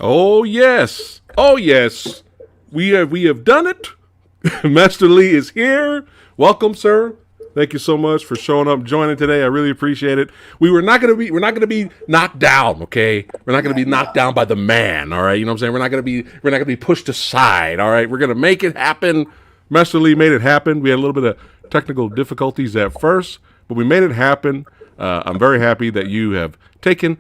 Oh yes, oh yes, we have done it. Master Lee is here. Welcome, sir. Thank you so much for showing up, joining today. I really appreciate it. We're not gonna be knocked down, okay? We're not gonna be knocked down by the man, all right? You know what I'm saying? We're not gonna be pushed aside, all right? We're gonna make it happen. Master Lee made it happen. We had a little bit of technical difficulties at first, but we made it happen. I'm very happy that you have taken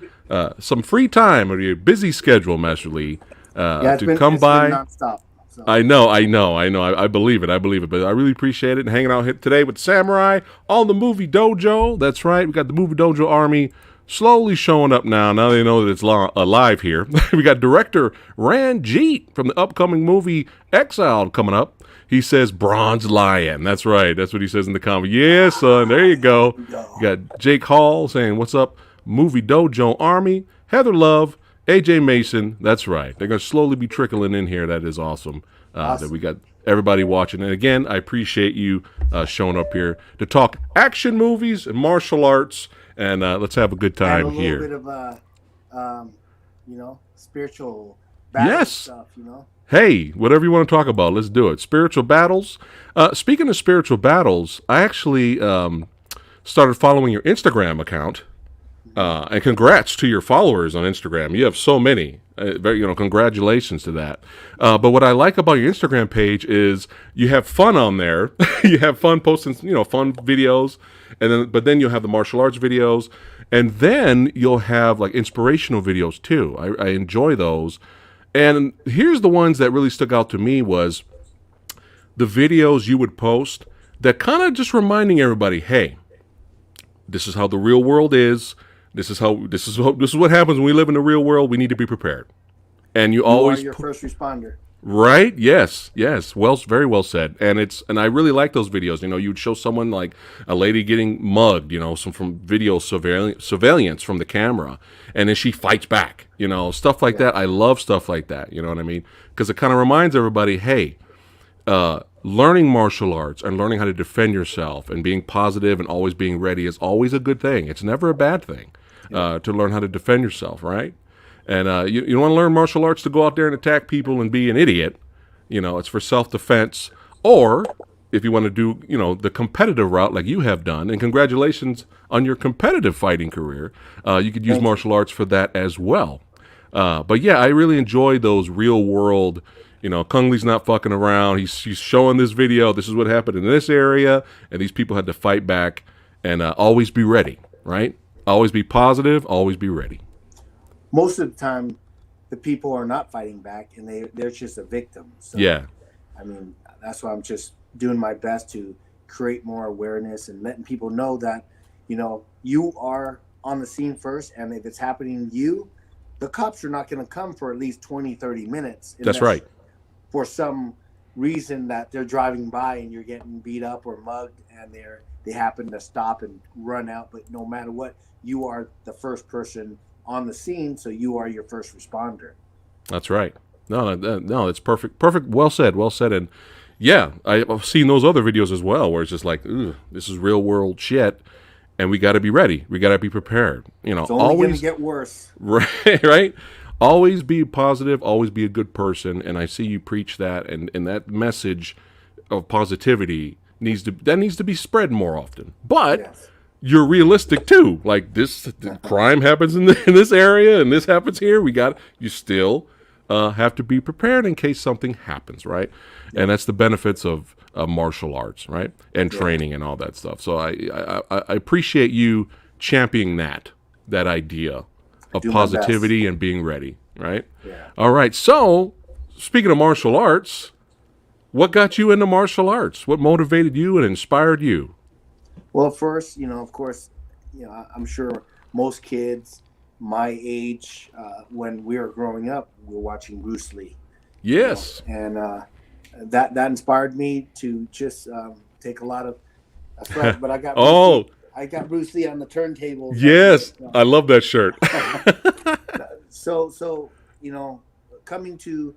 some free time out of your busy schedule, Master Lee, to come by. Nonstop, so. I know. I believe it. But I really appreciate it. And hanging out here today with Samurai on the Movie Dojo. That's right. We got the Movie Dojo Army slowly showing up now. Now they know that it's alive here. We got director Ranjit from the upcoming movie Exiled coming up. He says Bronze Lion. That's right. That's what he says in the comment. Yeah, son. There you go. You got Jake Hall saying, what's up, Movie Dojo Army? Heather Love, AJ Mason. That's right. They're going to slowly be trickling in here. That is awesome. That we got everybody watching. And again, I appreciate you showing up here to talk action movies and martial arts. And let's have a good time here. A little bit of, spiritual battle stuff, Hey, whatever you want to talk about, let's do it. Spiritual battles. Speaking of spiritual battles, I actually started following your Instagram account. And congrats to your followers on Instagram. You have so many. Congratulations to that. But what I like about your Instagram page is you have fun on there. You have fun posting, fun videos, but then you'll have the martial arts videos, and then you'll have like inspirational videos too. I enjoy those. And here's the ones that really stuck out to me was the videos you would post that kind of just reminding everybody, hey, this is how the real world is. This is what happens when we live in the real world. We need to be prepared. And you always are your first responder. Right? Yes. Well, very well said. And I really like those videos. You'd show someone like a lady getting mugged, from video surveillance from the camera, and then she fights back, stuff like that. I love stuff like that. You know what I mean? Because it kind of reminds everybody, hey, learning martial arts and learning how to defend yourself and being positive and always being ready is always a good thing. It's never a bad thing to learn how to defend yourself, right? And you don't want to learn martial arts to go out there and attack people and be an idiot. It's for self-defense. Or if you want to do, the competitive route like you have done, and congratulations on your competitive fighting career, you could use martial arts for that as well. But yeah, I really enjoy those real world, Kung Lee's not fucking around. He's showing this video. This is what happened in this area, and these people had to fight back. And always be ready, right? Always be positive. Always be ready. Most of the time, the people are not fighting back, and they're just a victim. So, yeah. I mean, that's why I'm just doing my best to create more awareness and letting people know that, you are on the scene first, and if it's happening to you, the cops are not going to come for at least 20, 30 minutes. That's right. For some reason that they're driving by and you're getting beat up or mugged, and they happen to stop and run out. But no matter what, you are the first person on the scene, so you are your first responder. That's right. No, that's perfect. Well said. And yeah, I've seen those other videos as well, where it's just like, this is real world shit, and we got to be ready. We got to be prepared. It's only going to get worse. Right. Always be positive. Always be a good person. And I see you preach that, and that message of positivity needs to be spread more often. But yes. You're realistic too. Like this crime happens in this area, and this happens here. You still have to be prepared in case something happens, right? Yeah. And that's the benefits of martial arts, right? And training and all that stuff. So I appreciate you championing that idea of positivity and being ready, right? Yeah. All right. So speaking of martial arts, What got you into martial arts? What motivated you and inspired you? Well, first, of course, I'm sure most kids my age, when we were growing up, we were watching Bruce Lee, Yes. and that inspired me to just take a lot of. That's right, but I got Bruce Oh, Lee. I got Bruce Lee on the turntables. yes. I love that shirt. So coming to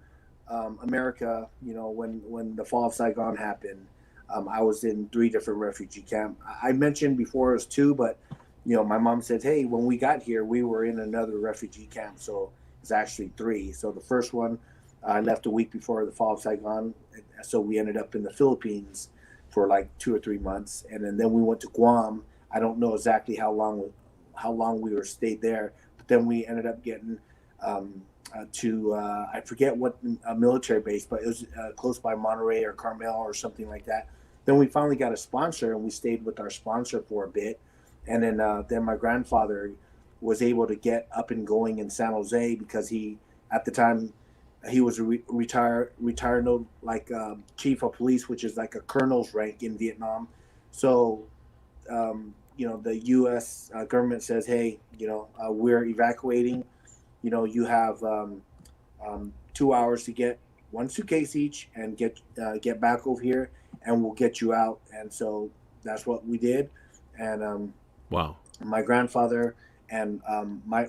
America, when the fall of Saigon happened, I was in 3 different refugee camps. I mentioned before it was 2, but my mom said, "Hey, when we got here, we were in another refugee camp, so it's actually 3." So the first one, I left a week before the fall of Saigon, so we ended up in the Philippines for like 2 or 3 months, and then we went to Guam. I don't know exactly how long we were stayed there, but then we ended up getting to I forget what military base, but it was close by Monterey or Carmel or something like that. Then we finally got a sponsor, and we stayed with our sponsor for a bit, and then my grandfather was able to get up and going in San Jose because he at the time he was a retired no, like chief of police, which is like a colonel's rank in Vietnam. So the U.S. Government says, hey, we're evacuating. You have 2 hours to get 1 suitcase each and get back over here, and we'll get you out. And so that's what we did. And Wow. my grandfather and my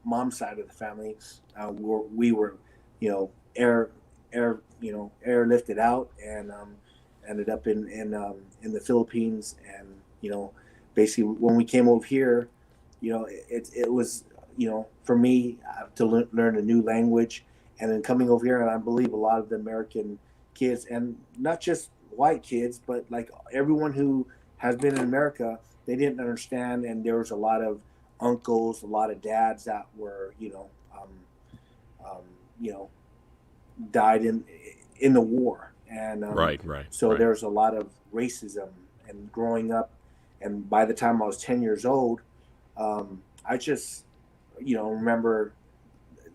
mom's side of the family, we were air airlifted out and ended up in the Philippines. And basically when we came over here, it was for me to learn a new language, and then coming over here, and I believe a lot of the American kids, and not just white kids, but like everyone who has been in America, they didn't understand, and there was a lot of uncles, a lot of dads that were died in the war, and Right. so Right. there's a lot of racism. And growing up, and by the time I was 10 years old, I just remember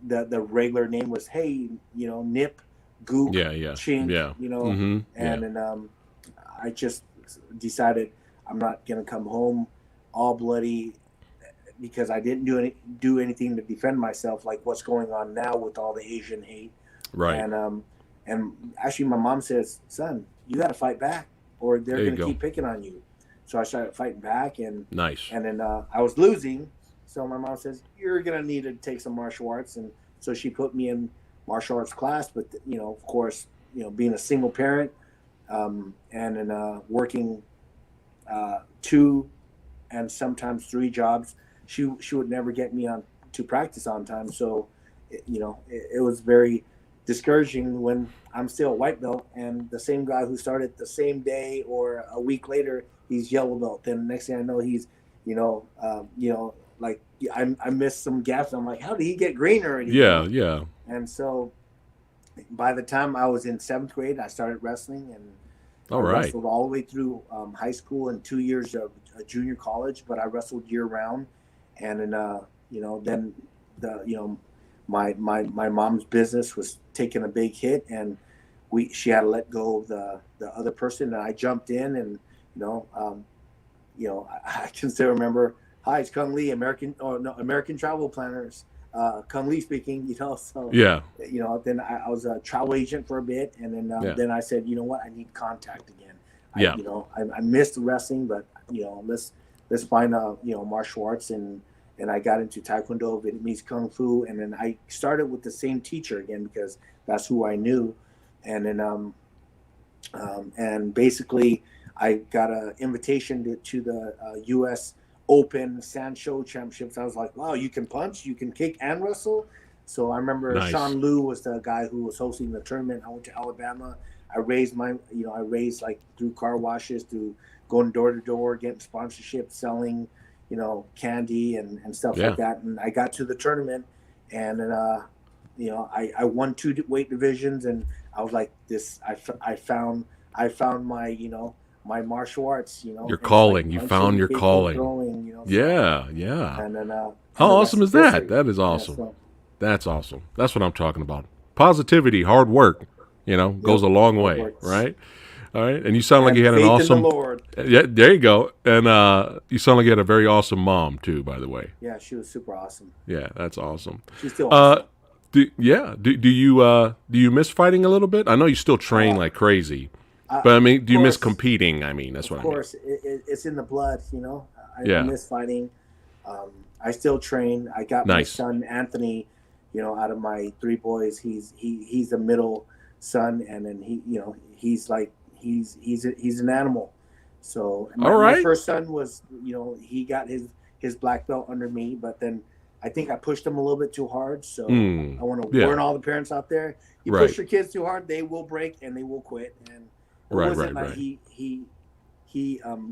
the regular name was, hey, Nip, Gook, Yeah. Yeah. Chink, Yeah. Mm-hmm. and Yeah. then I just decided I'm not gonna come home all bloody because I didn't do anything to defend myself, like what's going on now with all the Asian hate. Right. And actually my mom says, son, you got to fight back or they're There you going to go. keep picking on you. So I started fighting back, and Nice. then I was losing. So my mom says, you're going to need to take some martial arts. And so she put me in martial arts class. But, of course, being a single parent and then working 2 and sometimes 3 jobs, she would never get me on to practice on time. So, it was very discouraging when I'm still a white belt and the same guy who started the same day or a week later, he's yellow belt. Then the next thing I know, he's, like I missed some gaps. I'm like, how did he get green already? Yeah. Yeah. And so by the time I was in 7th grade, I started wrestling, and All I right. wrestled all the way through high school and 2 years of junior college, but I wrestled year round. And then, then my mom's business was taking a big hit, and she had to let go of the other person, and I jumped in, and I can still remember, hi, it's Kung Lee, American Travel Planners, Kung Lee speaking, so Yeah. then I was a travel agent for a bit, and then Yeah. then I said, you know what, I need contact again. Yeah. I missed wrestling, but let's find martial arts, and I got into Taekwondo, Vietnamese Kung Fu, and then I started with the same teacher again because that's who I knew. And then and basically I got an invitation to the U.S. Open Sand Show Championships. I was like, wow, you can punch, you can kick and wrestle. So I remember Nice. Sean Liu was the guy who was hosting the tournament. I went to Alabama. I raised like through car washes, through going door to door, getting sponsorship, selling, candy and stuff Yeah. like that. And I got to the tournament, and then, I won 2 weight divisions, and I was like, this, I found my, my martial arts, Your calling. You found your kicking, calling. throwing, Yeah. Yeah. And then, How the awesome rest is that? history. That is Yeah, awesome. so That's awesome. That's what I'm talking about. positivity, hard work, goes Yep, a long hard way, works. right? All right. And you sound like you And had an faith in the awesome, Lord. yeah, there you go. And you sound like you had a very awesome mom too, by the way. Yeah, she was super awesome. Yeah, that's awesome. She's still Uh, awesome. do you miss fighting a little bit? I know you still train Uh, like crazy, but I mean, of do you miss course, competing? I mean, that's of what I mean. course, it's in the blood. I Yeah, miss fighting. I still train. I got my nice. son Anthony. Out of my three boys, he's the middle son, and then he's like he's an animal. So All my right. first son was he got his black belt under me, but then I think I pushed him a little bit too hard. So Mm, I want to yeah. warn all the parents out there: you Right. push your kids too hard, they will break and they will quit. And it Right. wasn't Right. like Right. he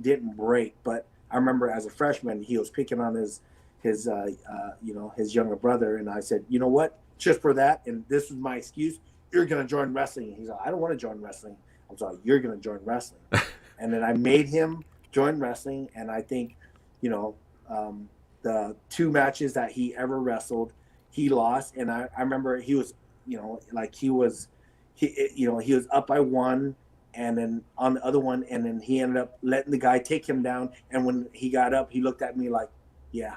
didn't break, but I remember as a freshman he was picking on his younger brother, and I said, you know what, just for that, and this was my excuse, you're gonna join wrestling. And he's like, I don't want to join wrestling. I was like, you're gonna join wrestling. And then I made him join wrestling, and I think, the two matches that he ever wrestled, he lost, and I remember he was, like he was up by one, and then on the other one, and then he ended up letting the guy take him down, and when he got up, he looked at me like, yeah,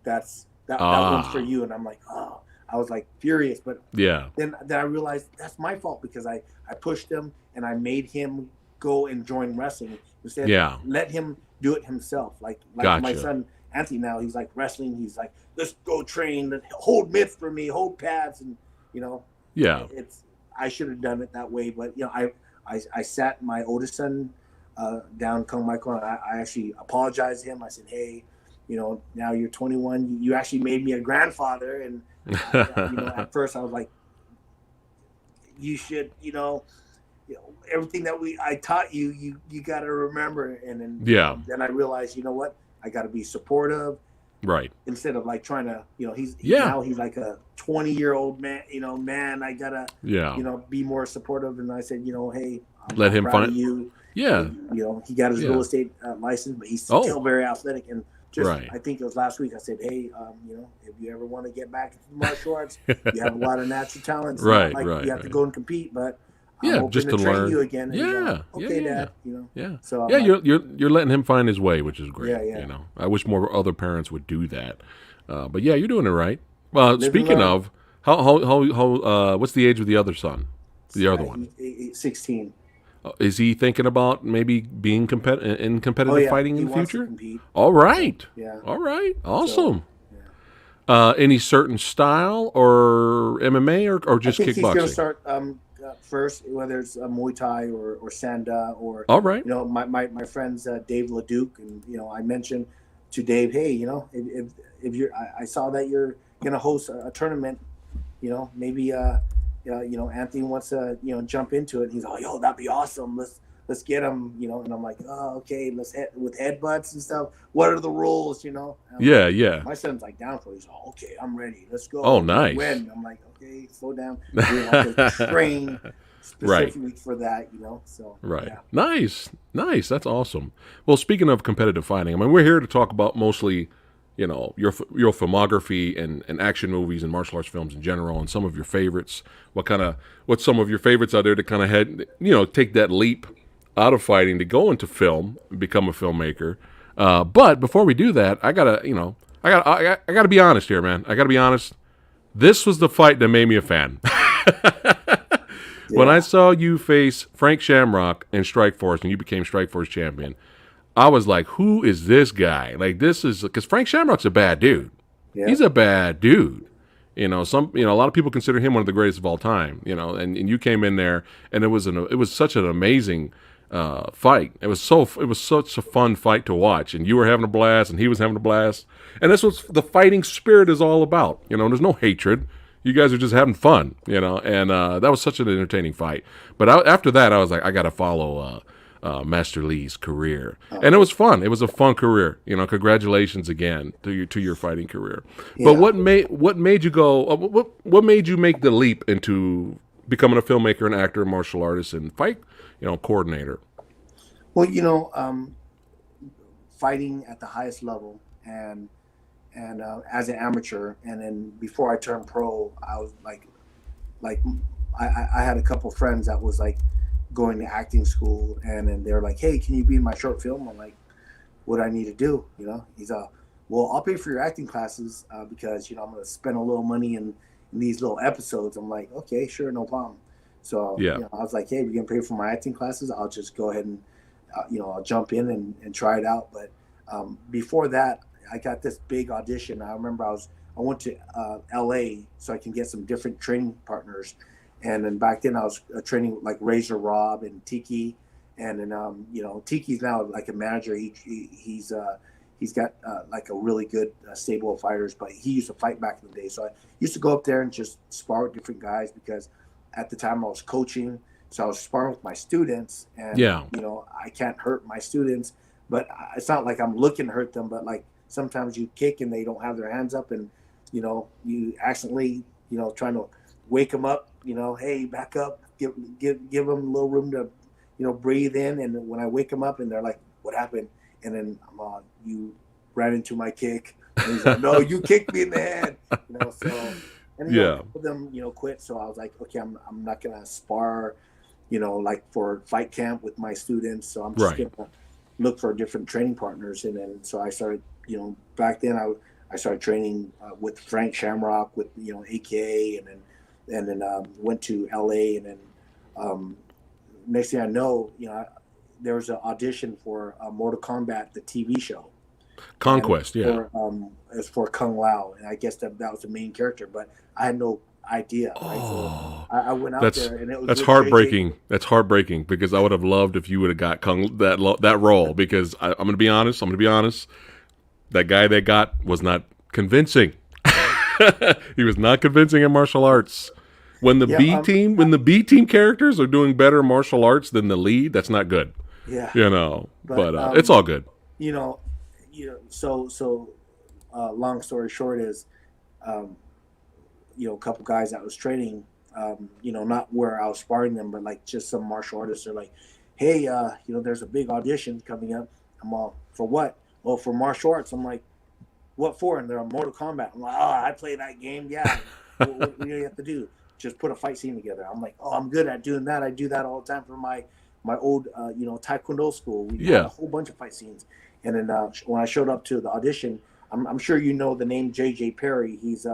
that one's for Ah. you, and I'm like, oh, I was like furious, but Yeah. then I realized that's my fault because I pushed him and I made him go and join wrestling instead. Yeah. Let him do it himself. Like my Gotcha. son Anthony now, he's like wrestling. He's like, let's go train, hold mitts for me, hold pads, and you know, Yeah. it's I should have done it that way, but I sat my oldest son down, Kung Michael, and I actually apologized to him. I said, hey, now you're 21. You actually made me a grandfather, and at first I was like, you should, everything that I taught you, you got to remember. And then, Yeah. then I realized, you know what, I got to be supportive Right. instead of like trying to, Yeah. now he's like a 20-year-old man, man, I gotta, Yeah. be more supportive. And I said, hey, Let I'm him proud find. of you. Yeah. He got his Yeah. real estate license, but he's Oh. still very athletic. And just, Right. I think it was last week, I said, hey, if you ever want to get back into martial arts, you have a lot of natural talents. Right, Not like right, you have to right. go and compete, but I'm Yeah. open Just to to train learn. you again. And he's Yeah. like, Yeah. okay, Yeah. Dad. Yeah. So I'm Yeah. like, You're letting him find his way, which is great. Yeah, yeah. I wish more other parents would do that. But yeah, you're doing it right. live and Speaking learn. of, how what's the age of the other son? The other one. He's 16. Is he thinking about maybe being in Oh competitive yeah, fighting he in the wants to future? compete. All right. Yeah. All right. So Awesome. yeah. Any certain style or MMA or I just think he's going to kickboxing? start first, whether it's Muay Thai or Sanda or All right. my friends Dave Leduc, and I mentioned to Dave, hey, if you're, I saw that you're going to host a tournament, maybe Anthony wants to jump into it. He's like, yo, that'd be awesome. Let's get him, and I'm like, oh, okay, let's head with headbutts and stuff. What are the rules, And I'm Yeah. like, Yeah. my son's like down for it. He's like, okay, I'm ready. Let's go. Oh, Let's nice. win. I'm like, okay, slow down. We have to train Right. specifically for that, So Right. yeah. Nice. Nice. That's awesome. Well, speaking of competitive fighting, I mean, we're here to talk about mostly, your filmography and action movies and martial arts films in general, and some of your favorites. What's some of your favorites out there to kind of take that leap out of fighting to go into film, become a filmmaker. But before we do that, I gotta be honest here, man. I gotta be honest. This was the fight that made me a fan. When I saw you face Frank Shamrock in Strikeforce and you became Strikeforce champion, I was like, who is this guy? Like, this is because Frank Shamrock's a bad dude. Yeah. He's a bad dude. A lot of people consider him one of the greatest of all time. And you came in there, and it was such an amazing fight. It was such a fun fight to watch, and you were having a blast, and he was having a blast, and that's what the fighting spirit is all about. There's no hatred. You guys are just having fun, and that was such an entertaining fight. But after that, I was like, I got to follow Master Lee's career, and it was fun. It was a fun career. Congratulations again to your fighting career. Yeah. But what made you go? What made you make the leap into becoming a filmmaker, an actor, martial artist, and fight coordinator? Well, fighting at the highest level and as an amateur, and then before I turned pro, I was like like I had a couple friends that was like going to acting school, and then they're like, hey, can you be in my short film? I'm like, what do I need to do? You know, he's well, I'll pay for your acting classes because I'm going to spend a little money in these little episodes. I'm like, okay, sure, no problem. So Yeah. I was like, hey, we're going to pay for my acting classes. I'll just go ahead and I'll jump in and try it out. But before that, I got this big audition. I remember I went to LA so I can get some different training partners. And then back then I was training with like Razor Rob and Tiki, and then Tiki's now like a manager. He's got like a really good stable of fighters, but he used to fight back in the day. So I used to go up there and just spar with different guys because at the time I was coaching, so I was sparring with my students, and Yeah. I can't hurt my students, but it's not like I'm looking to hurt them. But like sometimes you kick and they don't have their hands up, and you accidentally trying to wake them up. Hey, back up, give them a little room to breathe in. And when I wake them up and they're like, what happened? And then you ran into my kick. And he's like, no, you kicked me in the head. So and Yeah. them quit. So I was like, okay, I'm not gonna spar, like for fight camp with my students. So I'm just Right. gonna look for different training partners. And then so I started, back then I started training with Frank Shamrock with AKA, and then went to LA, and then next thing I know, there was an audition for Mortal Kombat, the TV show, and Conquest. Yeah. it was for Kung Lao, and I guess that was the main character, but I had no idea, right? So Oh, I went out that's there, and it was that's with JJ. heartbreaking. That's heartbreaking because I would have loved if you would have got that role. Because I'm going to be honest. I'm going to be honest. That guy they got was not convincing. He was not convincing in martial arts. When the Yeah, B team characters are doing better martial arts than the lead, that's not good. yeah, but But it's all good. you know, so long story short is, um, a couple guys that was training, not where I was sparring them, but like just some martial artists are like, hey, there's a big audition coming up. I'm all, for what? Oh, for martial arts. I'm like, what for? And they're on Mortal Kombat. I'm like, oh, I play that game. Yeah. What do you have to do? Just put a fight scene together. I'm like, oh, I'm good at doing that. I do that all the time for my old, Taekwondo school. We had Yeah. a whole bunch of fight scenes. And then when I showed up to the audition, I'm sure you know the name J.J. Perry. He's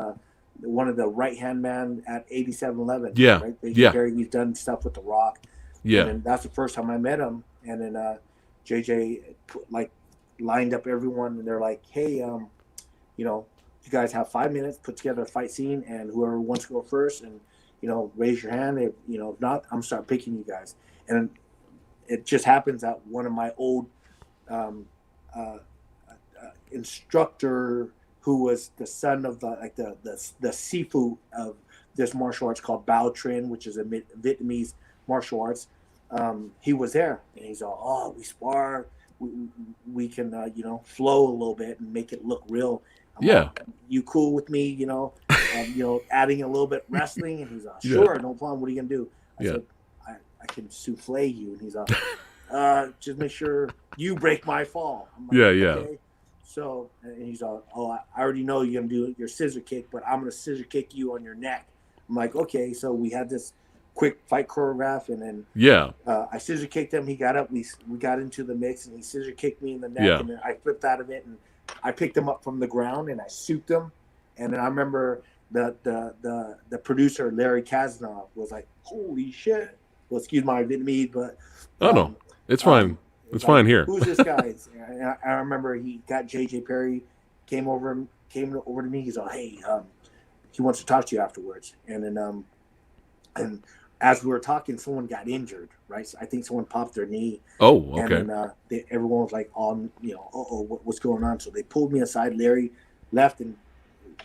one of the right-hand man at 8711. Yeah. Right? J.J. Yeah. Perry, he's done stuff with The Rock. Yeah. And then that's the first time I met him. And then J.J. lined up everyone, and they're like, hey, you guys have 5 minutes, put together a fight scene, and whoever wants to go first, and raise your hand. If not, I'm start picking you guys. And it just happens that one of my old um, instructor, who was the son of the Sifu of this martial arts called Bao Trin, which is a Vietnamese martial arts. He was there, and he's all, oh, we spar, we can flow a little bit and make it look real. Yeah. You cool with me? Adding a little bit wrestling, and he's like, sure, no problem. What are you gonna do? I said, I can souffle you, and he's like, just make sure you break my fall. I'm like, Yeah. okay. So, and he's like, oh, I already know you're gonna do your scissor kick, but I'm gonna scissor kick you on your neck. I'm like, okay. So we had this quick fight choreograph, and then Yeah. I scissor kicked him. He got up. We got into the mix, and he scissor kicked me in the neck, and then I flipped out of it, and I picked him up from the ground, and I souped him. And then I remember the producer, Larry Kaznov, was like, holy shit. Well, excuse my Vietnamese, but Oh no, it's fine. It's fine here. Who's this guy? And I remember he got J.J. Perry, came over to me. He's like, hey, he wants to talk to you afterwards. And then and as we were talking, someone got injured, right? So I think someone popped their knee. Oh, okay. And then everyone was like, what's going on? So they pulled me aside. Larry left and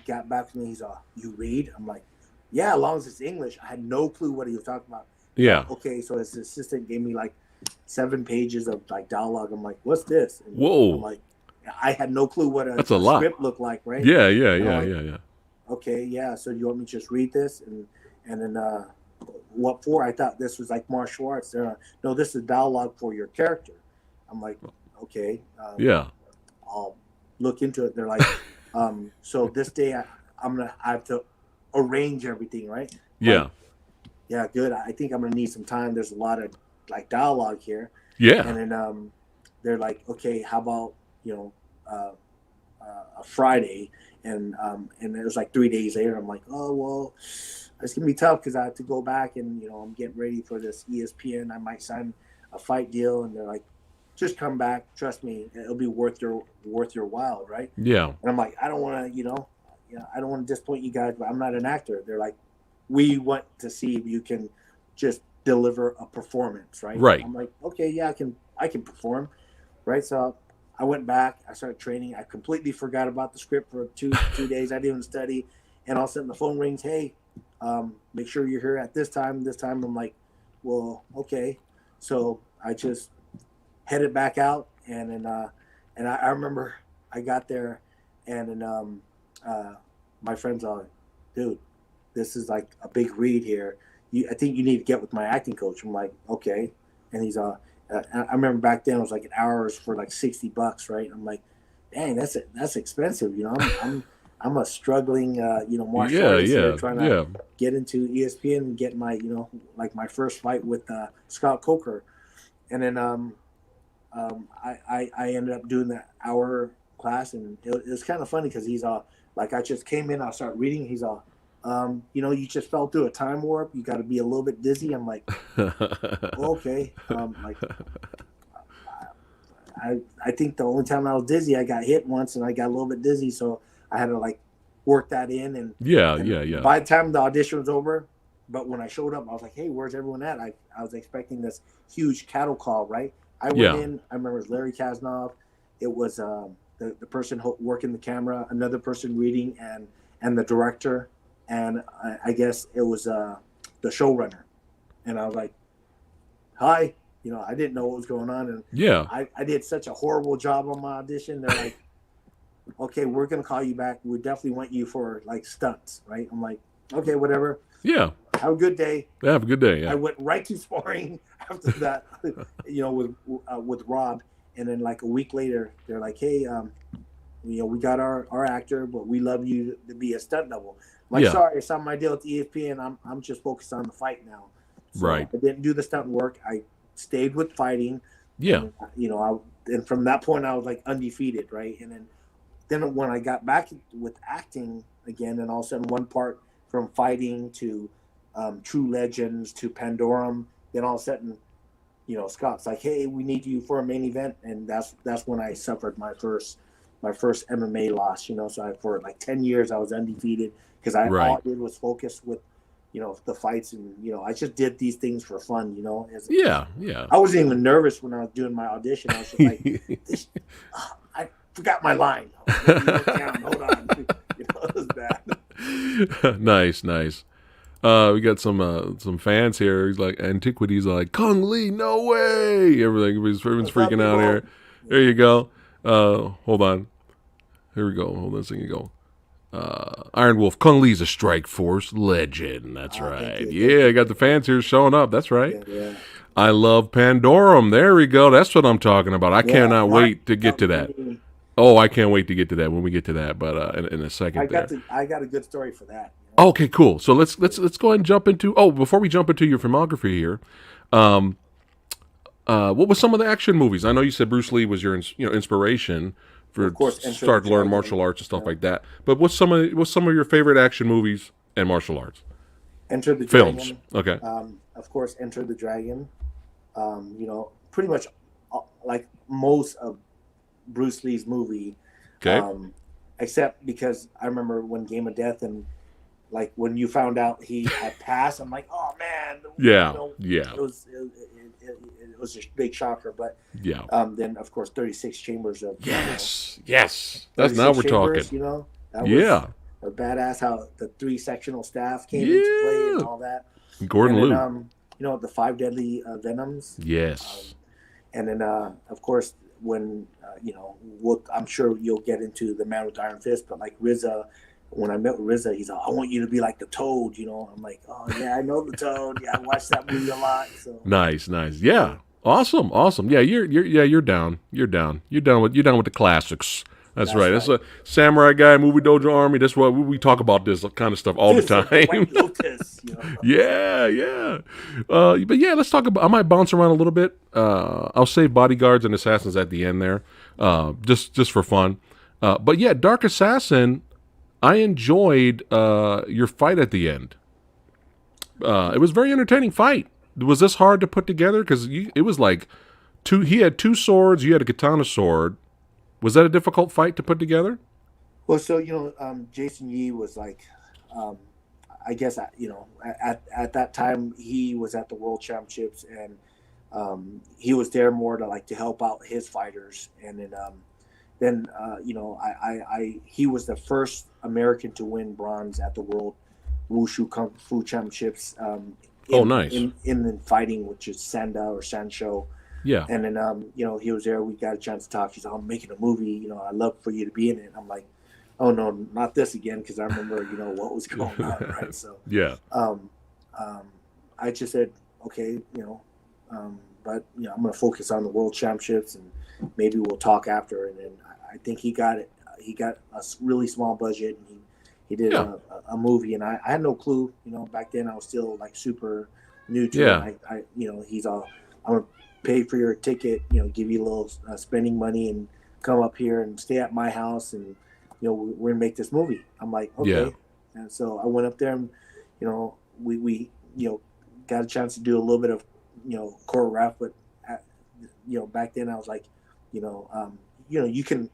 got back to me. He's like, you read? I'm like, yeah, as long as it's English. I had no clue what he was talking about. Yeah. Okay, so his assistant gave me like 7 pages of like dialogue. I'm like, what's this? And Whoa. I'm like, I had no clue what That's a lot. script looked like, right? Yeah. Like, okay, yeah. So you want me to just read this, and then what for? I thought this was like martial arts. They're like, no, this is dialogue for your character. I'm like, okay. Yeah. I'll look into it. They're like, so this day I have to arrange everything, right? Yeah. Yeah, good. I think I'm gonna need some time. There's a lot of like dialogue here, Yeah. and then they're like, okay, how about you know uh, a Friday, and it was like 3 days later. I'm like, oh well, it's gonna be tough because I have to go back and I'm getting ready for this ESPN. I might sign a fight deal, and they're like, just come back. Trust me, it'll be worth your while, right? Yeah. And I'm like, I don't want to, I don't want to disappoint you guys, but I'm not an actor. They're like, we want to see if you can just deliver a performance, right? Right. I'm like, okay, yeah, I can perform, right? So I went back, I started training. I completely forgot about the script for two days. I didn't even study, and all of a sudden the phone rings. Hey, make sure you're here at this time. This time, I'm like, well, okay. So I just headed back out, and then I remember I got there, and then my friends are like, dude, this is like a big read here. I think you need to get with my acting coach. I'm like, okay. And he's I remember back then it was like an hour for like $60, right? I'm like, dang, that's expensive. I'm a struggling martial Yeah. artist here Yeah. trying Yeah. to get into ESPN and get my like my first fight with Scott Coker, and then I ended up doing that hour class, and it was kind of funny because he's like, I just came in, I started reading. He's you just fell through a time warp. You got to be a little bit dizzy. I'm like, okay. Like, I think the only time I was dizzy, I got hit once, and I got a little bit dizzy, so I had to like work that in. And Yeah. and Yeah. by the time the audition was over, but when I showed up, I was like, hey, where's everyone at? I was expecting this huge cattle call, right? I went in. I remember it was Larry Kasnov. It was the person working the camera, another person reading, and the director, and I guess it was the showrunner. And I was like, hi. I didn't know what was going on, and Yeah. I did such a horrible job on my audition. They're like, okay, we're gonna call you back. We definitely want you for like stunts, right? I'm like, okay, whatever. Yeah. Have a good day. Have a good day. Yeah. I went right to sparring after that, with Rob, and then like a week later, they're like, hey, we got our actor, but we love you to be a stunt double. I'm like, sorry, I signed my deal with ESPN. I'm just focused on the fight now. So Right. I didn't do the stunt work. I stayed with fighting. Yeah. And from that point, I was like undefeated, right? And then when I got back with acting again, and all of a sudden one part from fighting to True Legends to Pandorum, then all of a sudden, Scott's like, hey, we need you for a main event, and that's when I suffered my first MMA loss. So for like 10 years I was undefeated because all I did was focus with the fights, and I just did these things for fun. Yeah. I wasn't even nervous when I was doing my audition. I was just like, I forgot my line. Hold on. It was bad. Nice. We got some fans here. He's like, antiquities are like, Kung Lee, no way. Everybody's freaking out here. There you go. Hold on. Here we go. Hold on a second. Go. Iron Wolf, Kung Lee's a Strike Force legend. That's right. I got the fans here showing up. That's right. Yeah. I love Pandorum. There we go. That's what I'm talking about. I cannot wait to get to that. Oh, I can't wait to get to that when we get to that. But in a second, I got a good story for that. Okay, cool. So let's go ahead and jump into. Oh, before we jump into your filmography here, what was some of the action movies? I know you said Bruce Lee was your inspiration for start to learn martial arts and stuff like that. But what's some of your favorite action movies and martial arts? Enter the films. Dragon. Okay. Of course, Enter the Dragon. Pretty much like most of Bruce Lee's movie. Okay. Except because I remember when Game of Death, and like when you found out he had passed, I'm like, oh man. Yeah. It was a big shocker, but then of course 36 Chambers of yes. That's now we're talking. That was a badass how the 3 sectional staff came into play and all that. Gordon Liu. The 5 deadly venoms. Yes. And then of course when I'm sure you'll get into The Man with Iron Fist, but like RZA. When I met with RZA, he's like, I want you to be like the Toad, I'm like, oh yeah, I know the Toad. Yeah, I watched that movie a lot. So nice. Yeah. Awesome. Yeah, you're down. You're down with the classics. That's That's right. That's right. a Samurai Guy Movie Dojo Army. That's what we talk about this kind of stuff all the Just like the time. White Lotus, you know. Yeah, yeah. But yeah, let's talk about. I might bounce around a little bit. I'll save Bodyguards and Assassins at the end there, just for fun. But yeah, Dark Assassin. I enjoyed your fight at the end. It was a very entertaining fight. Was this hard to put together? Because it was like two. He had two swords. You had a katana sword. Was that a difficult fight to put together? Well, so Jason Yee was like, um, I guess at that time he was at the World Championships, and he was there more to like to help out his fighters, and then he was the first American to win bronze at the World Wushu Kung Fu Championships. Oh, nice. In the fighting, which is Sanda or Sancho. Yeah. And then he was there. We got a chance to talk. He's like, I'm making a movie. I'd love for you to be in it. And I'm like, oh no, not this again, because I remember what was going on, right? So Yeah. I just said, okay, but I'm going to focus on the World Championships, and maybe we'll talk after. And then I think he got it. He got a really small budget, and he did a movie, and I had no clue. Back then I was still like super new to it. I he's all, I'm gonna pay for your ticket, give you a little spending money, and come up here and stay at my house, and we're gonna make this movie. I'm like, okay. Yeah. And so I went up there, and we got a chance to do a little bit of choreograph, but back then I was like, you can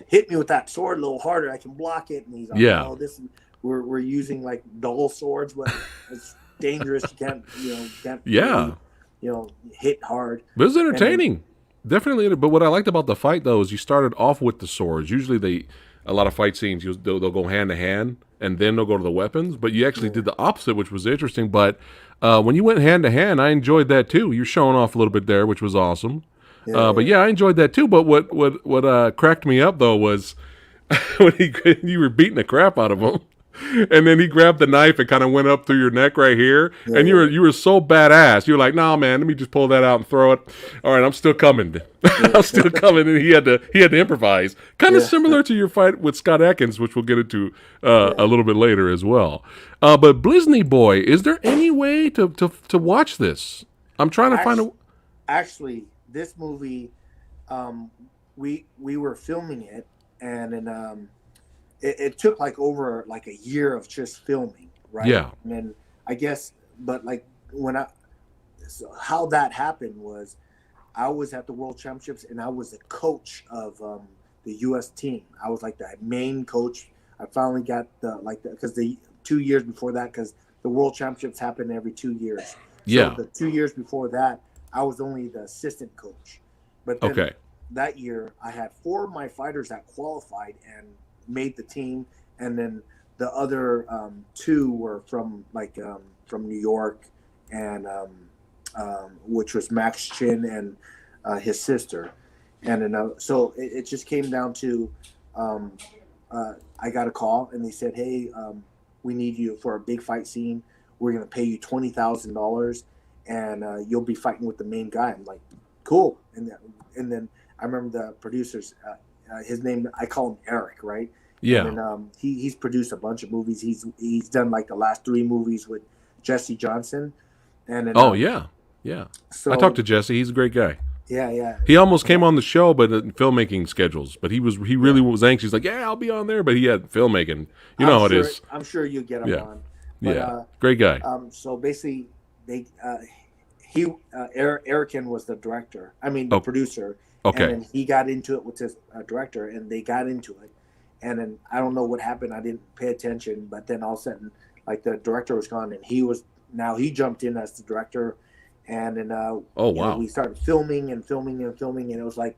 hit me with that sword a little harder, I can block it. And he's like, Yeah. oh, this is, we're using like dull swords, but it's dangerous. You can't Yeah. really, hit hard. But it was entertaining. Definitely. But what I liked about the fight, though, is you started off with the swords. Usually a lot of fight scenes, they'll go hand to hand, and then they'll go to the weapons. But you actually did the opposite, which was interesting. But when you went hand to hand, I enjoyed that too. You're showing off a little bit there, which was awesome. But yeah, I enjoyed that too. But what cracked me up though was when you were beating the crap out of him, and then he grabbed the knife and kind of went up through your neck right here, and you were so badass. You were like, "Nah, man, let me just pull that out and throw it." All right, I'm still coming. I'm still coming, and he had to improvise. Kind of similar to your fight with Scott Atkins, which we'll get into a little bit later as well. But Blizney Boy, is there any way to watch this? I'm trying to find a. Actually, this movie, we were filming it, and then it took like over like a year of just filming, right? Yeah. And then I guess, but like so how that happened was, I was at the World Championships, and I was the coach of the U.S. team. I was like the main coach. I finally got because the 2 years before that, because the World Championships happen every 2 years. Yeah. So the 2 years before that, I was only the assistant coach. But then that year, I had 4 of my fighters that qualified and made the team, and then the other 2 were from from New York, and which was Max Chin and his sister. And then so it just came down to I got a call, and they said, hey, we need you for a big fight scene. We're going to pay you $20,000, and you'll be fighting with the main guy. I'm like, cool. And then I remember the producers, his name, I call him Eric, right? Yeah. And he's produced a bunch of movies. He's done like the last 3 movies with Jesse Johnson. And then, yeah. So, I talked to Jesse. He's a great guy. Yeah. He almost came on the show, but filmmaking schedules. But he really was anxious. He's like, yeah, I'll be on there. But he had filmmaking. You know how it is. I'm sure you'll get him on. But, great guy. So basically, Erican was the director. I mean, the producer. Okay. And then he got into it with his director, and they got into it. And then I don't know what happened. I didn't pay attention. But then all of a sudden, like the director was gone, and he jumped in as the director. And then we started filming, and it was like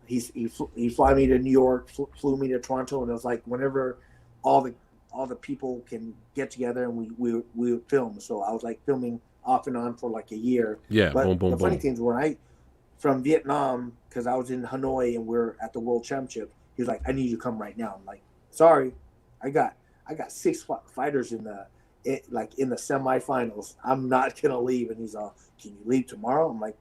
he flew me to New York, flew me to Toronto, and it was like whenever all the people can get together, and we would film. So I was like filming off and on for like a year. Yeah, but the funny thing is, when from Vietnam, because I was in Hanoi and we're at the World Championship, he was like, I need you to come right now. I'm like, sorry, I got 6 fighters in the semifinals. I'm not gonna leave. And he's all, can you leave tomorrow? I'm like,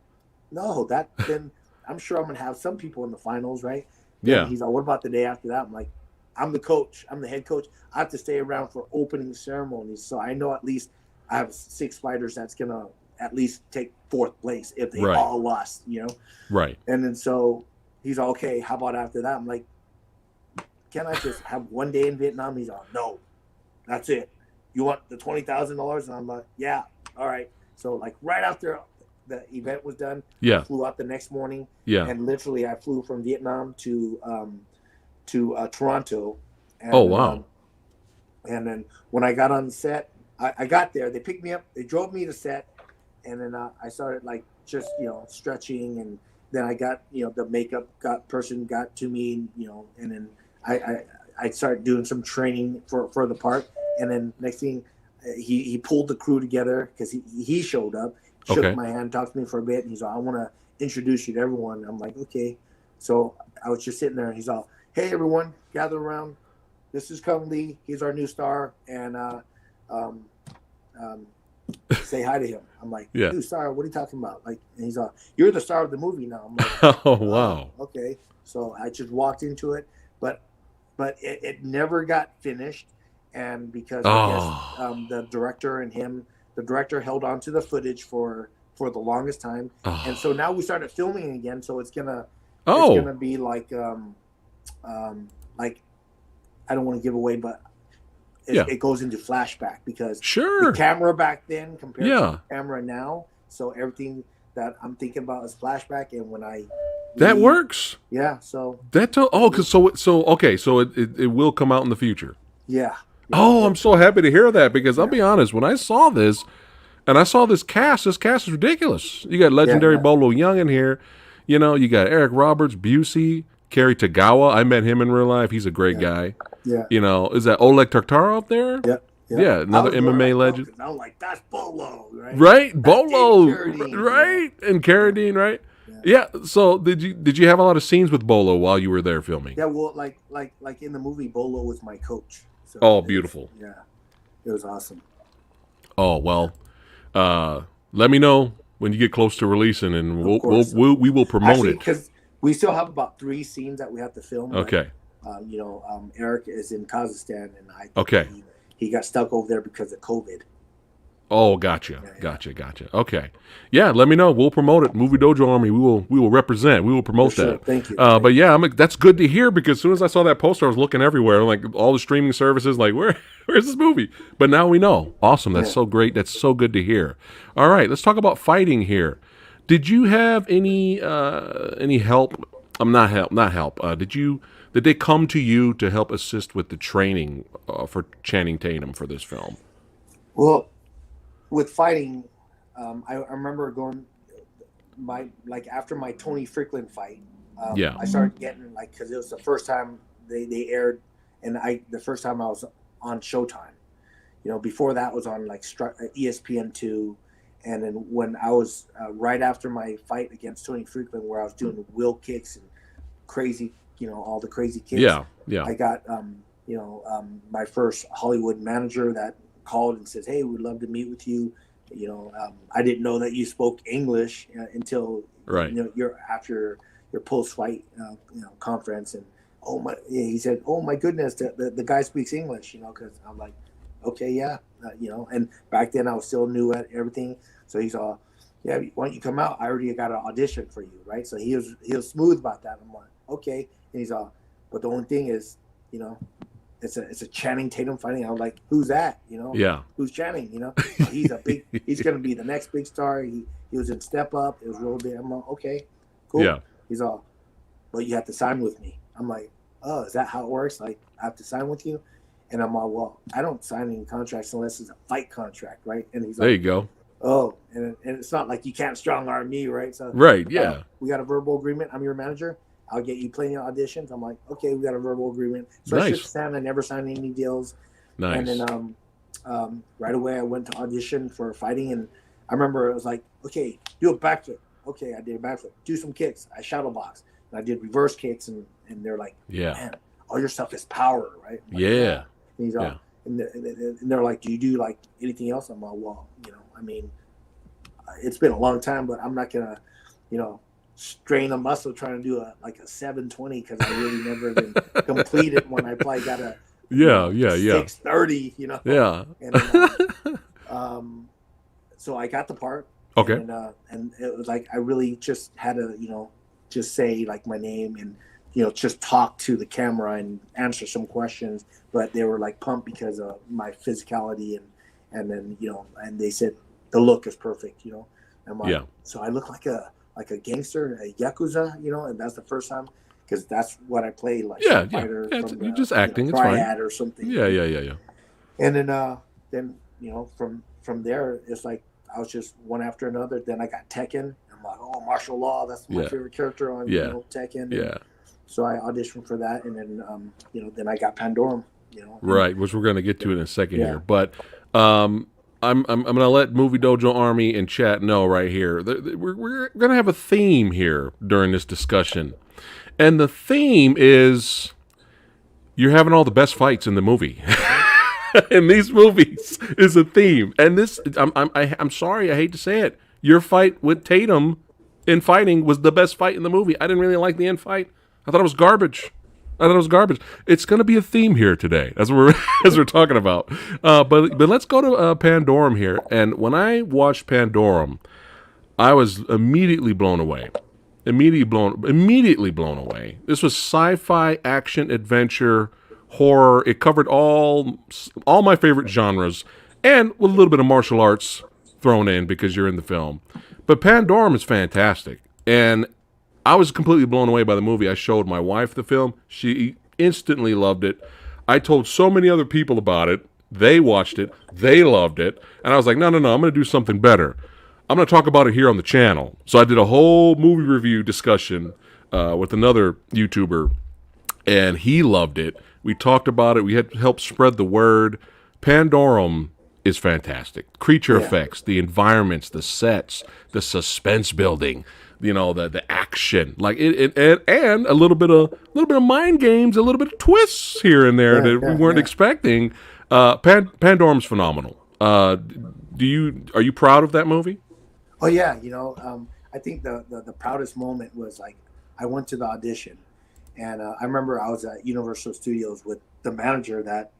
no, then I'm sure I'm gonna have some people in the finals, right? Then Yeah. he's like, what about the day after that? I'm like, I'm the coach. I'm the head coach. I have to stay around for opening ceremonies. So I know at least I have 6 fighters that's going to at least take 4th place if they Right. all lost, Right. And then so he's like, okay, how about after that? I'm like, can I just have one day in Vietnam? He's like, no, that's it. You want the $20,000? And I'm like, yeah, all right. So like right after the event was done, I Yeah. flew out the next morning, Yeah. and literally I flew from Vietnam to Toronto, and Oh, wow. and then when I got on the set, I got there. They picked me up. They drove me to set, and then I started like just stretching, and then I got the makeup person got to me, and then I started doing some training for the part, and then next thing he pulled the crew together because he showed up, shook Okay. my hand, talked to me for a bit, and he's like, I want to introduce you to everyone. I'm like, okay. So I was just sitting there, and he's all, hey everyone, gather around. This is Kung Lee. He's our new star, and say hi to him. I'm like, Yeah. new star? What are you talking about? Like, and he's you're the star of the movie now. I'm like, Oh, wow. okay. So I just walked into it, but it never got finished, and because I guess the director and the director held on to the footage for the longest time, and so now we started filming again. So it's gonna be like I don't want to give away, but it goes into flashback because Sure. the camera back then compared to Yeah. the camera now, so everything that I'm thinking about is flashback, and when I That works. yeah, so it will come out in the future. yeah. Oh, I'm so happy to hear that because I'll be honest, when I saw this and I saw this cast is ridiculous. You got legendary Bolo Young in here. You know, you got Eric Roberts, Busey, Kerry Tagawa. I met him in real life. He's a great guy. Yeah. You know, is that Oleg Tartarov up there? Yeah. Yeah, another MMA legend. I was like, that's Bolo, right? Right? That's Bolo. Carradine, Right? And Carradine, right? Yeah. So did you have a lot of scenes with Bolo while you were there filming? Yeah, well, like in the movie, Bolo was my coach. So oh, beautiful. It was awesome. Oh, well, let me know when you get close to releasing, and we will promote it. Because we still have about 3 scenes that we have to film. Okay. Eric is in Kazakhstan, and he got stuck over there because of COVID. Oh, gotcha. Okay. Yeah, let me know. We'll promote it. Movie Dojo Army, we will represent. We will promote that. Thank you. But yeah, that's good to hear because as soon as I saw that poster, I was looking everywhere, like all the streaming services, like where's this movie? But now we know. Awesome. That's so great. That's so good to hear. All right, let's talk about fighting here. Did you have any help? Not help. Did they come to you to help assist with the training for Channing Tatum for this film? Well, with fighting, I remember going after my Tony Strickland fight. I started getting because it was the first time they aired, and the first time I was on Showtime. Before that was on ESPN2, and then when I was right after my fight against Tony Strickland, where I was doing wheel kicks and crazy, all the crazy kicks. Yeah. I got my first Hollywood manager that called and says, hey, we'd love to meet with you. I didn't know that you spoke English until you're after your post-fight conference, and he said, oh my goodness, the guy speaks English, because I'm like, okay, yeah, and back then I was still new at everything. So he's all, yeah, why don't you come out? I already got an audition for you, right? So he was smooth about that. I'm like, okay, and he's all, but the only thing is, it's a Channing Tatum fighting. I'm like, who's that? Who's Channing? He's gonna be the next big star. He was in Step Up. It was real big. I'm like, okay, cool. Yeah. He's all, but you have to sign with me. I'm like, oh, is that how it works? Like, I have to sign with you? And I'm all, well, I don't sign any contracts unless it's a fight contract, right? And he's like, there you go. Oh, and it's not like you can't strong arm me, right? So right, yeah. We got a verbal agreement. I'm your manager. I'll get you plenty of auditions. I'm like, okay, we got a verbal agreement. So nice. I shook his hand. I never signed any deals. Nice. And then right away I went to audition for fighting, and I remember it was like, okay, do a backflip. Okay, I did a backflip. Do some kicks. I shadow box. And I did reverse kicks, and they're like, man, all your stuff is power, right? Like, yeah. And he's and they're like, do you do like anything else? I'm like, well, I mean, it's been a long time, but I'm not gonna, strain a muscle trying to do a 720 because I really never even completed when I probably got a Yeah, yeah, yeah, 630, yeah. and then so I got the part, Okay. and it was like I really just had to just say like my name and just talk to the camera and answer some questions, but they were like pumped because of my physicality and then and they said the look is perfect, and Yeah. so I look like a gangster, a yakuza, and that's the first time because that's what I played, like Yeah, some yeah. fighter It's, from you're the just acting. It's fine. triad or something. Yeah, yeah, yeah, yeah. And then from there it's like I was just one after another. Then I got Tekken. I'm like, oh, martial law. That's my Yeah. favorite character on Yeah. Tekken. Yeah. And so I auditioned for that, and then then I got Pandorum. Right, which we're going to get to in a second Yeah. here. But I'm going to let Movie Dojo Army and chat know right here. We're going to have a theme here during this discussion. And the theme is you're having all the best fights in the movie. In these movies is a theme. And this, I'm sorry, I hate to say it. Your fight with Tatum in fighting was the best fight in the movie. I didn't really like the end fight. I thought it was garbage. It's going to be a theme here today, as we're talking about. But let's go to Pandorum here. And when I watched Pandorum, I was immediately blown away. Immediately blown away. This was sci-fi, action, adventure, horror. It covered all my favorite genres, and with a little bit of martial arts thrown in because you're in the film. But Pandorum is fantastic, and I was completely blown away by the movie. I showed my wife the film. She instantly loved it. I told so many other people about it. They watched it. They loved it. And I was like, no, I'm going to do something better. I'm going to talk about it here on the channel. So I did a whole movie review discussion with another YouTuber, and he loved it. We talked about it. We had helped spread the word. Pandorum is fantastic. Creature effects, the environments, the sets, the suspense building, the action, like it and a little bit of mind games, a little bit of twists here and there that we weren't expecting. Pandorum's phenomenal. Are you proud of that movie? Oh yeah, I think the proudest moment was like I went to the audition, and I remember I was at Universal Studios with the manager that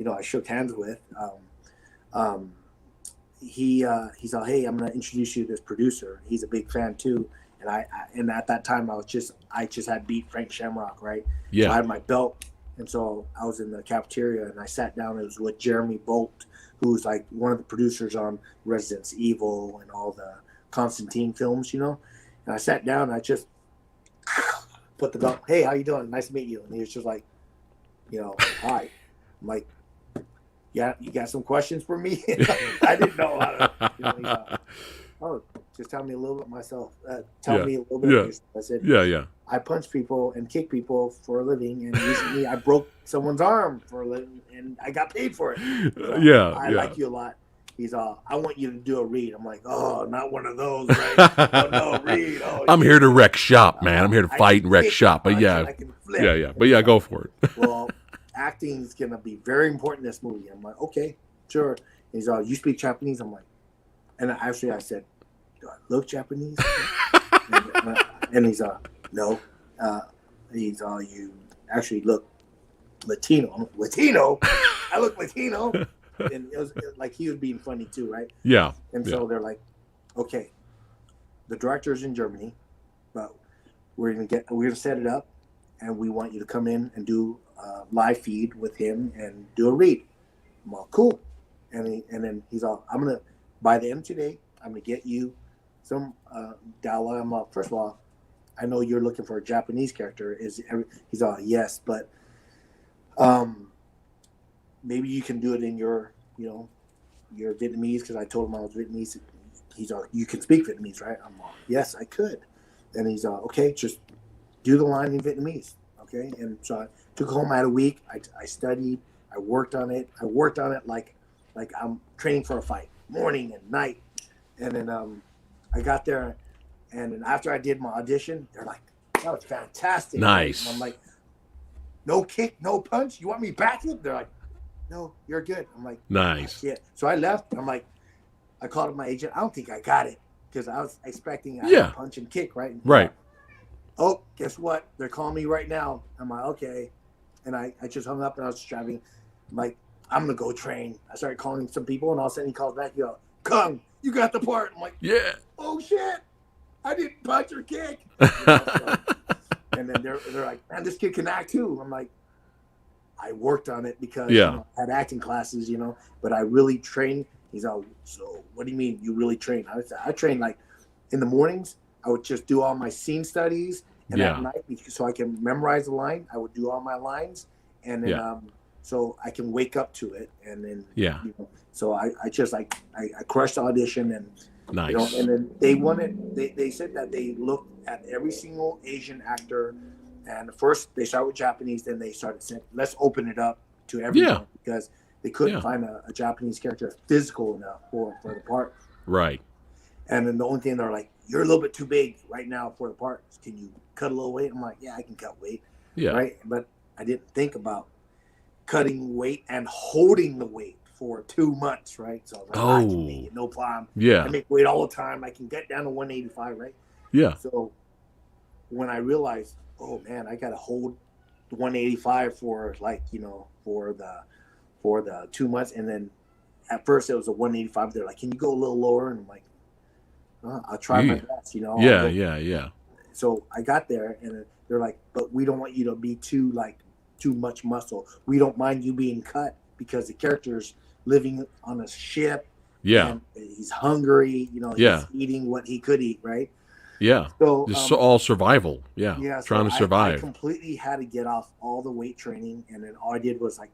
I shook hands with. He's like, hey, I'm gonna introduce you to this producer. He's a big fan too, and at that time I just had beat Frank Shamrock, right? Yeah. So I had my belt, and so I was in the cafeteria and I sat down. It was with Jeremy Bolt, who's like one of the producers on Resident Evil and all the Constantine films, And I sat down and I just put the belt. Hey, how you doing? Nice to meet you. And he was just like, hi. I'm like, yeah, you got some questions for me? I didn't know how to. Just tell me a little bit myself. Tell me a little bit of yourself. I said, yeah. I punch people and kick people for a living, and recently I broke someone's arm for a living, and I got paid for it. So I like you a lot. He's I want you to do a read. I'm like, oh, not one of those, right? Oh, no, read. Oh, I'm here to wreck shop, man. I'm here to fight and wreck shop. But yeah. But yeah, go for it. Well, acting is going to be very important in this movie. I'm like, okay, sure. He's you speak Japanese? I'm like, and I said, do I look Japanese? and he's no. He's you actually look Latino. I'm like, Latino? I look Latino. And it was like he was being funny too, right? Yeah. And so they're like, okay, the director's in Germany, but we're gonna set it up, and we want you to come in and do a live feed with him and do a read. I'm all cool, and then he's all, I'm gonna by the end of today, I'm gonna get you some dialogue. I'm all, first of all, I know you're looking for a Japanese character. He's all, yes, but maybe you can do it in your Vietnamese, because I told him I was Vietnamese. He's all, you can speak Vietnamese, right? I'm all, yes, I could. And he's all, okay, just do the line in Vietnamese, okay? And so I took home. I had a week. I studied. I worked on it. like I'm training for a fight, morning and night. And then I got there, and then after I did my audition, they're like, that was fantastic. Nice. And I'm like, no kick, no punch. You want me backflip? They're like, no, you're good. I'm like, nice. Yeah. So I left. I'm like, I called up my agent. I don't think I got it, because I was expecting I had Yeah. to punch and kick, right? Right. Oh, guess what? They're calling me right now. I'm like, okay. And I just hung up and I was just driving. I'm like, I'm going to go train. I started calling some people and all of a sudden he calls back. He goes, Cung, you got the part. I'm like, Yeah. oh shit. I didn't punch or kick. So, and then they're like, man, this kid can act too. I'm like, I worked on it because Yeah. I had acting classes, but I really trained. He's all, so what do you mean you really train? I trained like in the mornings. I would just do all my scene studies, and at night, so I can memorize the line, I would do all my lines, and then so I can wake up to it, and then so I just I crushed the audition, and nice. And then they said that they looked at every single Asian actor, and first they start with Japanese, then they started saying, let's open it up to everyone because they couldn't find a Japanese character physical enough for the part. Right. And then the only thing they're like, you're a little bit too big right now for the part. Can you cut a little weight? I'm like, yeah, I can cut weight. Yeah. Right. But I didn't think about cutting weight and holding the weight for 2 months. Right. So I was like, I can make it, no problem. Yeah. I make weight all the time. I can get down to 185. Right. Yeah. So when I realized, oh man, I got to hold 185 for for the 2 months. And then at first it was a 185. They're like, can you go a little lower? And I'm like, I'll try my best, Yeah. So I got there, and they're like, "But we don't want you to be too much muscle. We don't mind you being cut because the character's living on a ship. Yeah, and he's hungry. He's eating what he could eat, right? Yeah. So just all survival. Yeah. Yeah. Trying to survive. I completely had to get off all the weight training, and then all I did was I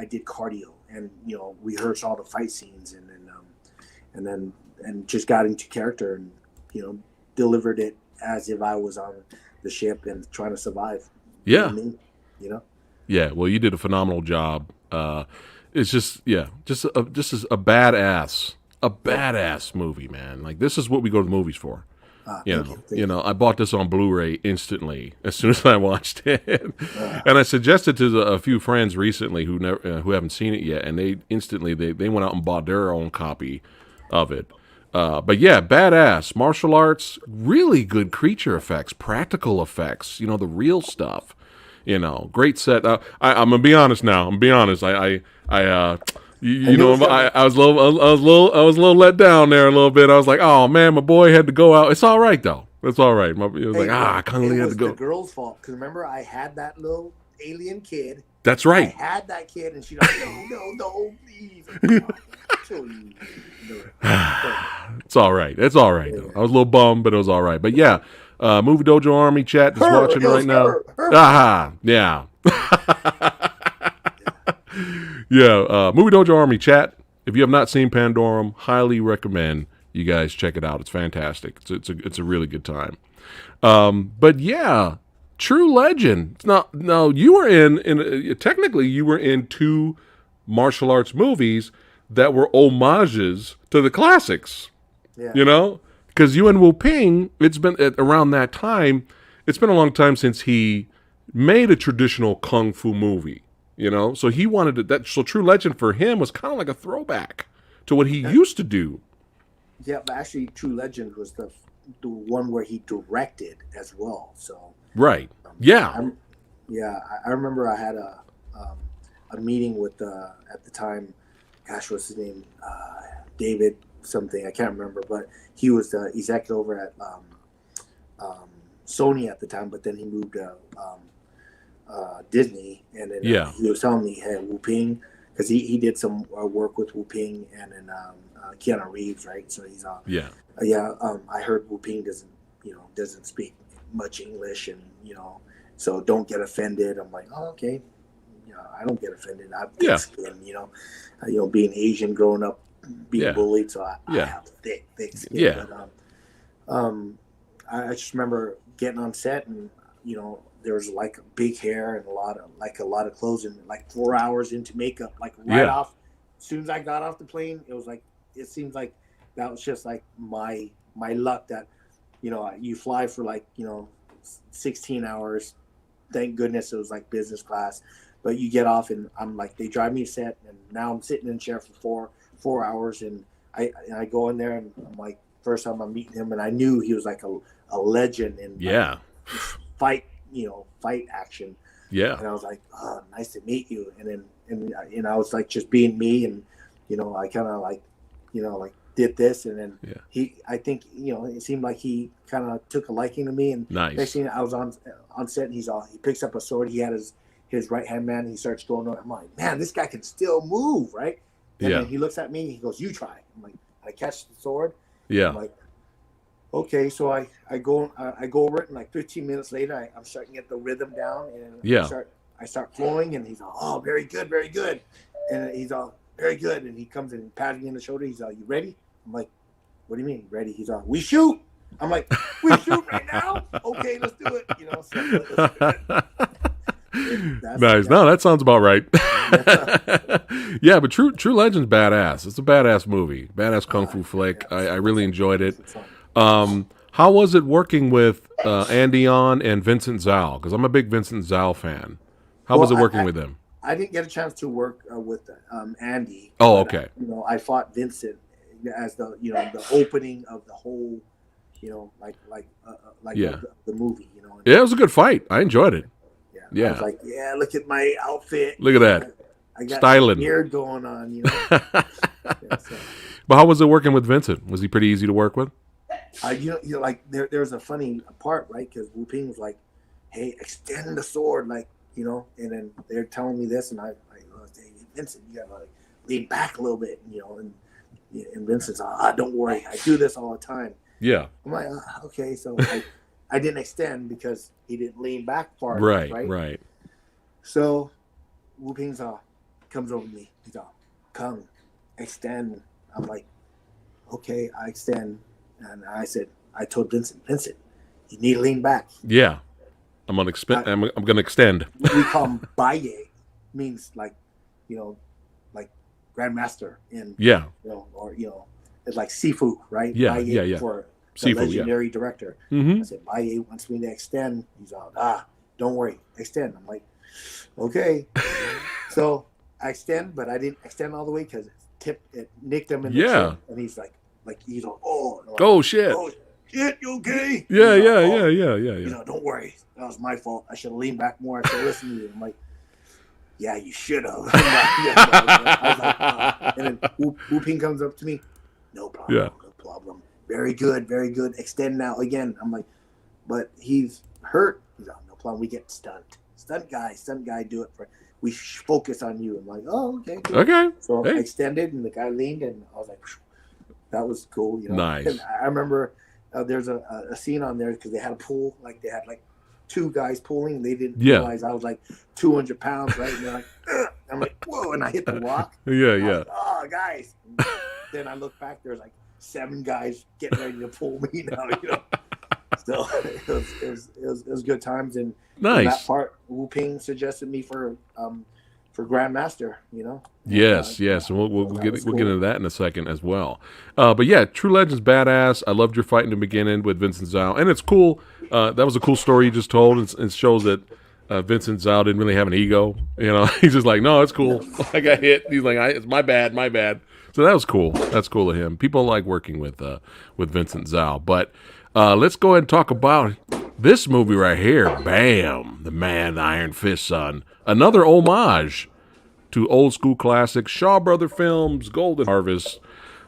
did cardio, and rehearse all the fight scenes, and then just got into character and delivered it as if I was on the ship and trying to survive. Yeah. Yeah. Well, you did a phenomenal job. It's just a badass movie, man. Like, this is what we go to the movies for. Thank you. I bought this on Blu-ray instantly as soon as I watched it, and I suggested to a few friends recently who haven't seen it yet, and they instantly they went out and bought their own copy of it. But yeah, badass martial arts, really good creature effects, practical effects. The real stuff. Great set. I'm gonna be honest now. I was a little let down there a little bit. I was like, oh man, my boy had to go out. It's all right though. It's all right. It was I kind of had to go. It was the girl's fault because remember I had that little alien kid. That's right. I had that kid, and she's like, no, please. It's all right. It's all right though. I was a little bummed, but it was all right. But yeah, Movie Dojo Army chat is watching right now. Aha, yeah. Yeah, Movie Dojo Army chat. If you have not seen Pandorum, highly recommend you guys check it out. It's fantastic. It's a really good time. But yeah, True Legend. No, you were technically you were in 2 martial arts movies that were homages to the classics. Yeah. Because you and Wu Ping, it's been around that time. It's been a long time since he made a traditional kung fu movie. So he wanted that. So True Legend for him was kind of like a throwback to what he used to do. Yeah, but actually, True Legend was the one where he directed as well. So right, yeah, I remember I had a meeting with at the time. Gosh, what's his name? David something, I can't remember, but he was the executive over at Sony at the time. But then he moved to Disney, and then he was telling me, hey, Wu Ping, because he did some work with Wu Ping and then Keanu Reeves, right? So he's I heard Wu Ping doesn't speak much English, and so don't get offended. I'm like, oh, okay, I don't get offended. I'm thick skin, being Asian, growing up, being bullied, so I have thick skin. Yeah. But, I just remember getting on set, and there was like big hair and a lot of clothes, and like 4 hours into makeup, like off. As soon as I got off the plane, it seems like that was just like my luck that you fly for 16 hours. Thank goodness it was like business class, but you get off and I'm like, they drive me set, and now I'm sitting in a chair for four hours, and I go in there and I'm like, first time I'm meeting him, and I knew he was like a legend in Yeah. fight, fight action. Yeah. And I was like, oh, nice to meet you. And then, I was like just being me, and I kind of like, like did this, and then I think it seemed like he kind of took a liking to me. And nice. Next thing I was on set, and he picks up a sword. He had his right hand man. And he starts throwing it. I'm like, man, this guy can still move, right? And then he looks at me. He goes, "You try." I'm like, I catch the sword. Yeah. I'm like, okay, so I go over it, and like 15 minutes later, I'm starting to get the rhythm down, and I start flowing, and he's all, "Oh, very good, very good," and he's all, "Very good," and he comes and patting me on the shoulder. He's all, "You ready?" I'm like, "What do you mean ready?" He's all, "We shoot." I'm like, "We shoot right now? Okay, let's do it." Nice. No, that sounds about right. Yeah, but True Legend's badass. It's a badass movie, badass kung fu flick. I really enjoyed it. How was it working with Andy On and Vincent Zhao? Because I'm a big Vincent Zhao fan. How was it working with them? I didn't get a chance to work with Andy. Oh, okay. I fought Vincent as the the opening of the whole the movie. Yeah, it was a good fight. I enjoyed it. Yeah. I was like, yeah, look at my outfit. Look at that. I got styling. Beard going on. But how was it working with Vincent? Was he pretty easy to work with? Like there's a funny part, right? Because Wu Ping was like, "Hey, extend the sword," and then they're telling me this, and I say, "Vincent, you gotta lean back a little bit," and Vincent's, "Don't worry, I do this all the time." Yeah. I'm like, okay, so I didn't extend because he didn't lean back far enough, right. So Wu Ping's comes over to me. He's all, "Come, extend." I'm like, okay, I extend. And I told Vincent, you need to lean back. Yeah. I'm gonna extend. We call him Baye, means like grandmaster in it's like Sifu, right? Yeah, Baye for the Sifu, legendary director. Mm-hmm. I said, Baye wants me to extend. He's all, don't worry, extend. I'm like, okay. So I extend, but I didn't extend all the way because it nicked him in the chin, and he's like he's all, oh shit, you okay? Yeah. Don't worry, that was my fault. I should have leaned back more. I should have listened to you. I'm like, yeah, you should have. And then Wu Ping comes up to me, no problem, no problem. Very good, very good. Extend now again. I'm like, but he's hurt. He's like, no problem. We get stunt guy, do it for. We focus on you. I'm like, oh, okay. Cool. Okay. So I extended, and the guy leaned, and I was like, that was cool. Nice. And I remember there's a scene on there because they had a pool, like they had like two guys pulling, and they didn't realize I was like 200 pounds, right? And they're like, ugh. I'm like, whoa, and I hit the walk. Yeah. Like, oh, guys. And then I look back, there's like 7 guys getting ready to pull me now. So it was good times, and nice. That part, Wu Ping suggested me for Grandmaster. Yes, and we'll get into that in a second as well. But yeah, True Legend's badass. I loved your fight in the beginning with Vincent Zhao, and it's cool. That was a cool story you just told. It shows that Vincent Zhao didn't really have an ego. He's just like, no, it's cool. I got hit. He's like, it's my bad. So that was cool. That's cool of him. People like working with Vincent Zhao. But let's go ahead and talk about this movie right here. Bam! The Man, the Iron Fist Son. Another homage to old school classics, Shaw Brother films, Golden Harvest,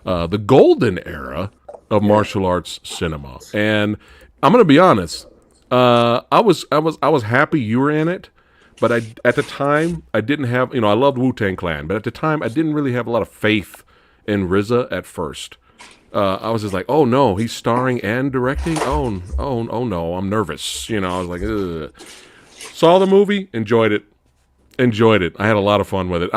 the golden era of martial arts cinema. And I'm gonna be honest, I was happy you were in it, but at the time I didn't have, I loved Wu-Tang Clan, but at the time I didn't really have a lot of faith in RZA at first. I was just like, oh no, he's starring and directing. Oh no, I'm nervous. I was like, ugh. Saw the movie, enjoyed it. I had a lot of fun with it.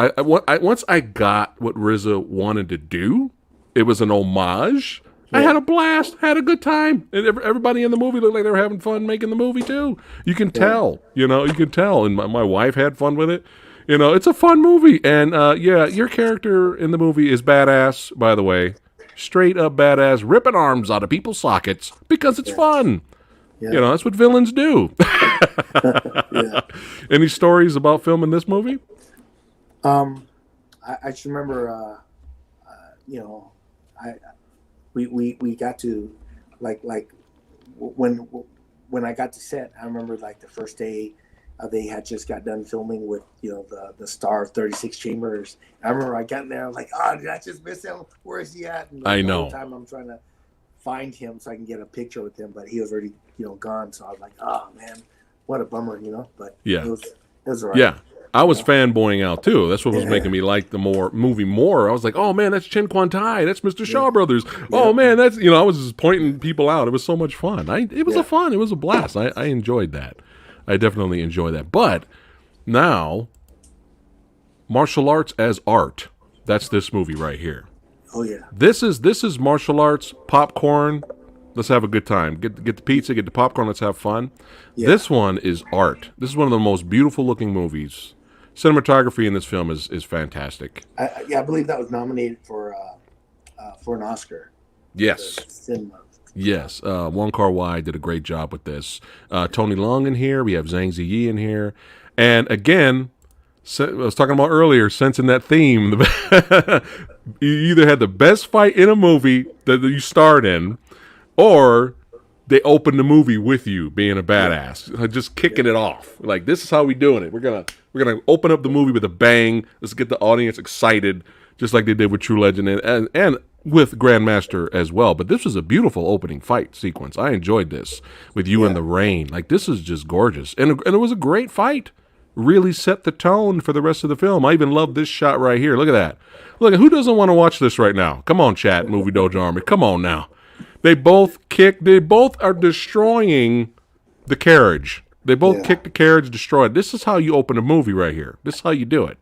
Once I got what RZA wanted to do, it was an homage. Yeah. I had a blast, had a good time, and everybody in the movie looked like they were having fun making the movie too. You can tell, and my wife had fun with it. It's a fun movie, and your character in the movie is badass, by the way. Straight up badass, ripping arms out of people's sockets because it's fun. Yeah. That's what villains do. Yeah. Any stories about filming this movie? I just remember, we got to like when when I got to set, I remember like the first day they had just got done filming with the Star 36 Chambers. I remember I got in there, I was like, oh, did I just miss him? Where is he at? And like I the whole know. time I'm trying to find him so I can get a picture with him, but he was already gone. So I was like, oh man, what a bummer. But Yeah. it was all right. Yeah. I You was know? fanboying out too. That's what was making me like the movie more. I was like, "Oh man, that's Chin Kwan Tai. That's Mr. Yeah, Shaw Brothers. yeah, Oh man, that's I was just pointing people out. It was so much fun. It was a yeah. fun. It was a blast. I enjoyed that. I definitely enjoyed that. But now, martial arts as art. That's this movie right here. Oh yeah, This is martial arts popcorn. Let's have a good time. Get the pizza, get the popcorn. Let's have fun. yeah. This one is art. This is one of the most beautiful looking movies. Cinematography in this film is fantastic. I believe that was nominated for an Oscar. Yes, The cinema. yes. Wong Kar-wai did a great job with this. Tony Leung in here. We have Zhang Ziyi in here, and again, I was talking about earlier, sensing that theme. You either had the best fight in a movie that you starred in, or they open the movie with you being a badass, just kicking it off. Like, this is how we doing it. We're gonna open up the movie with a bang. Let's get the audience excited, just like they did with True Legend and with Grandmaster as well. But this was a beautiful opening fight sequence. I enjoyed this with you in the rain. Like, this is just gorgeous, and it was a great fight. Really set the tone for the rest of the film. I even love this shot right here. Look at that. Look, who doesn't want to watch this right now? Come on, chat, Movie Dojo Army. Come on now. They both kick. They both are destroying the carriage. They both kick the carriage, destroy it. This is how you open a movie right here. This is how you do it.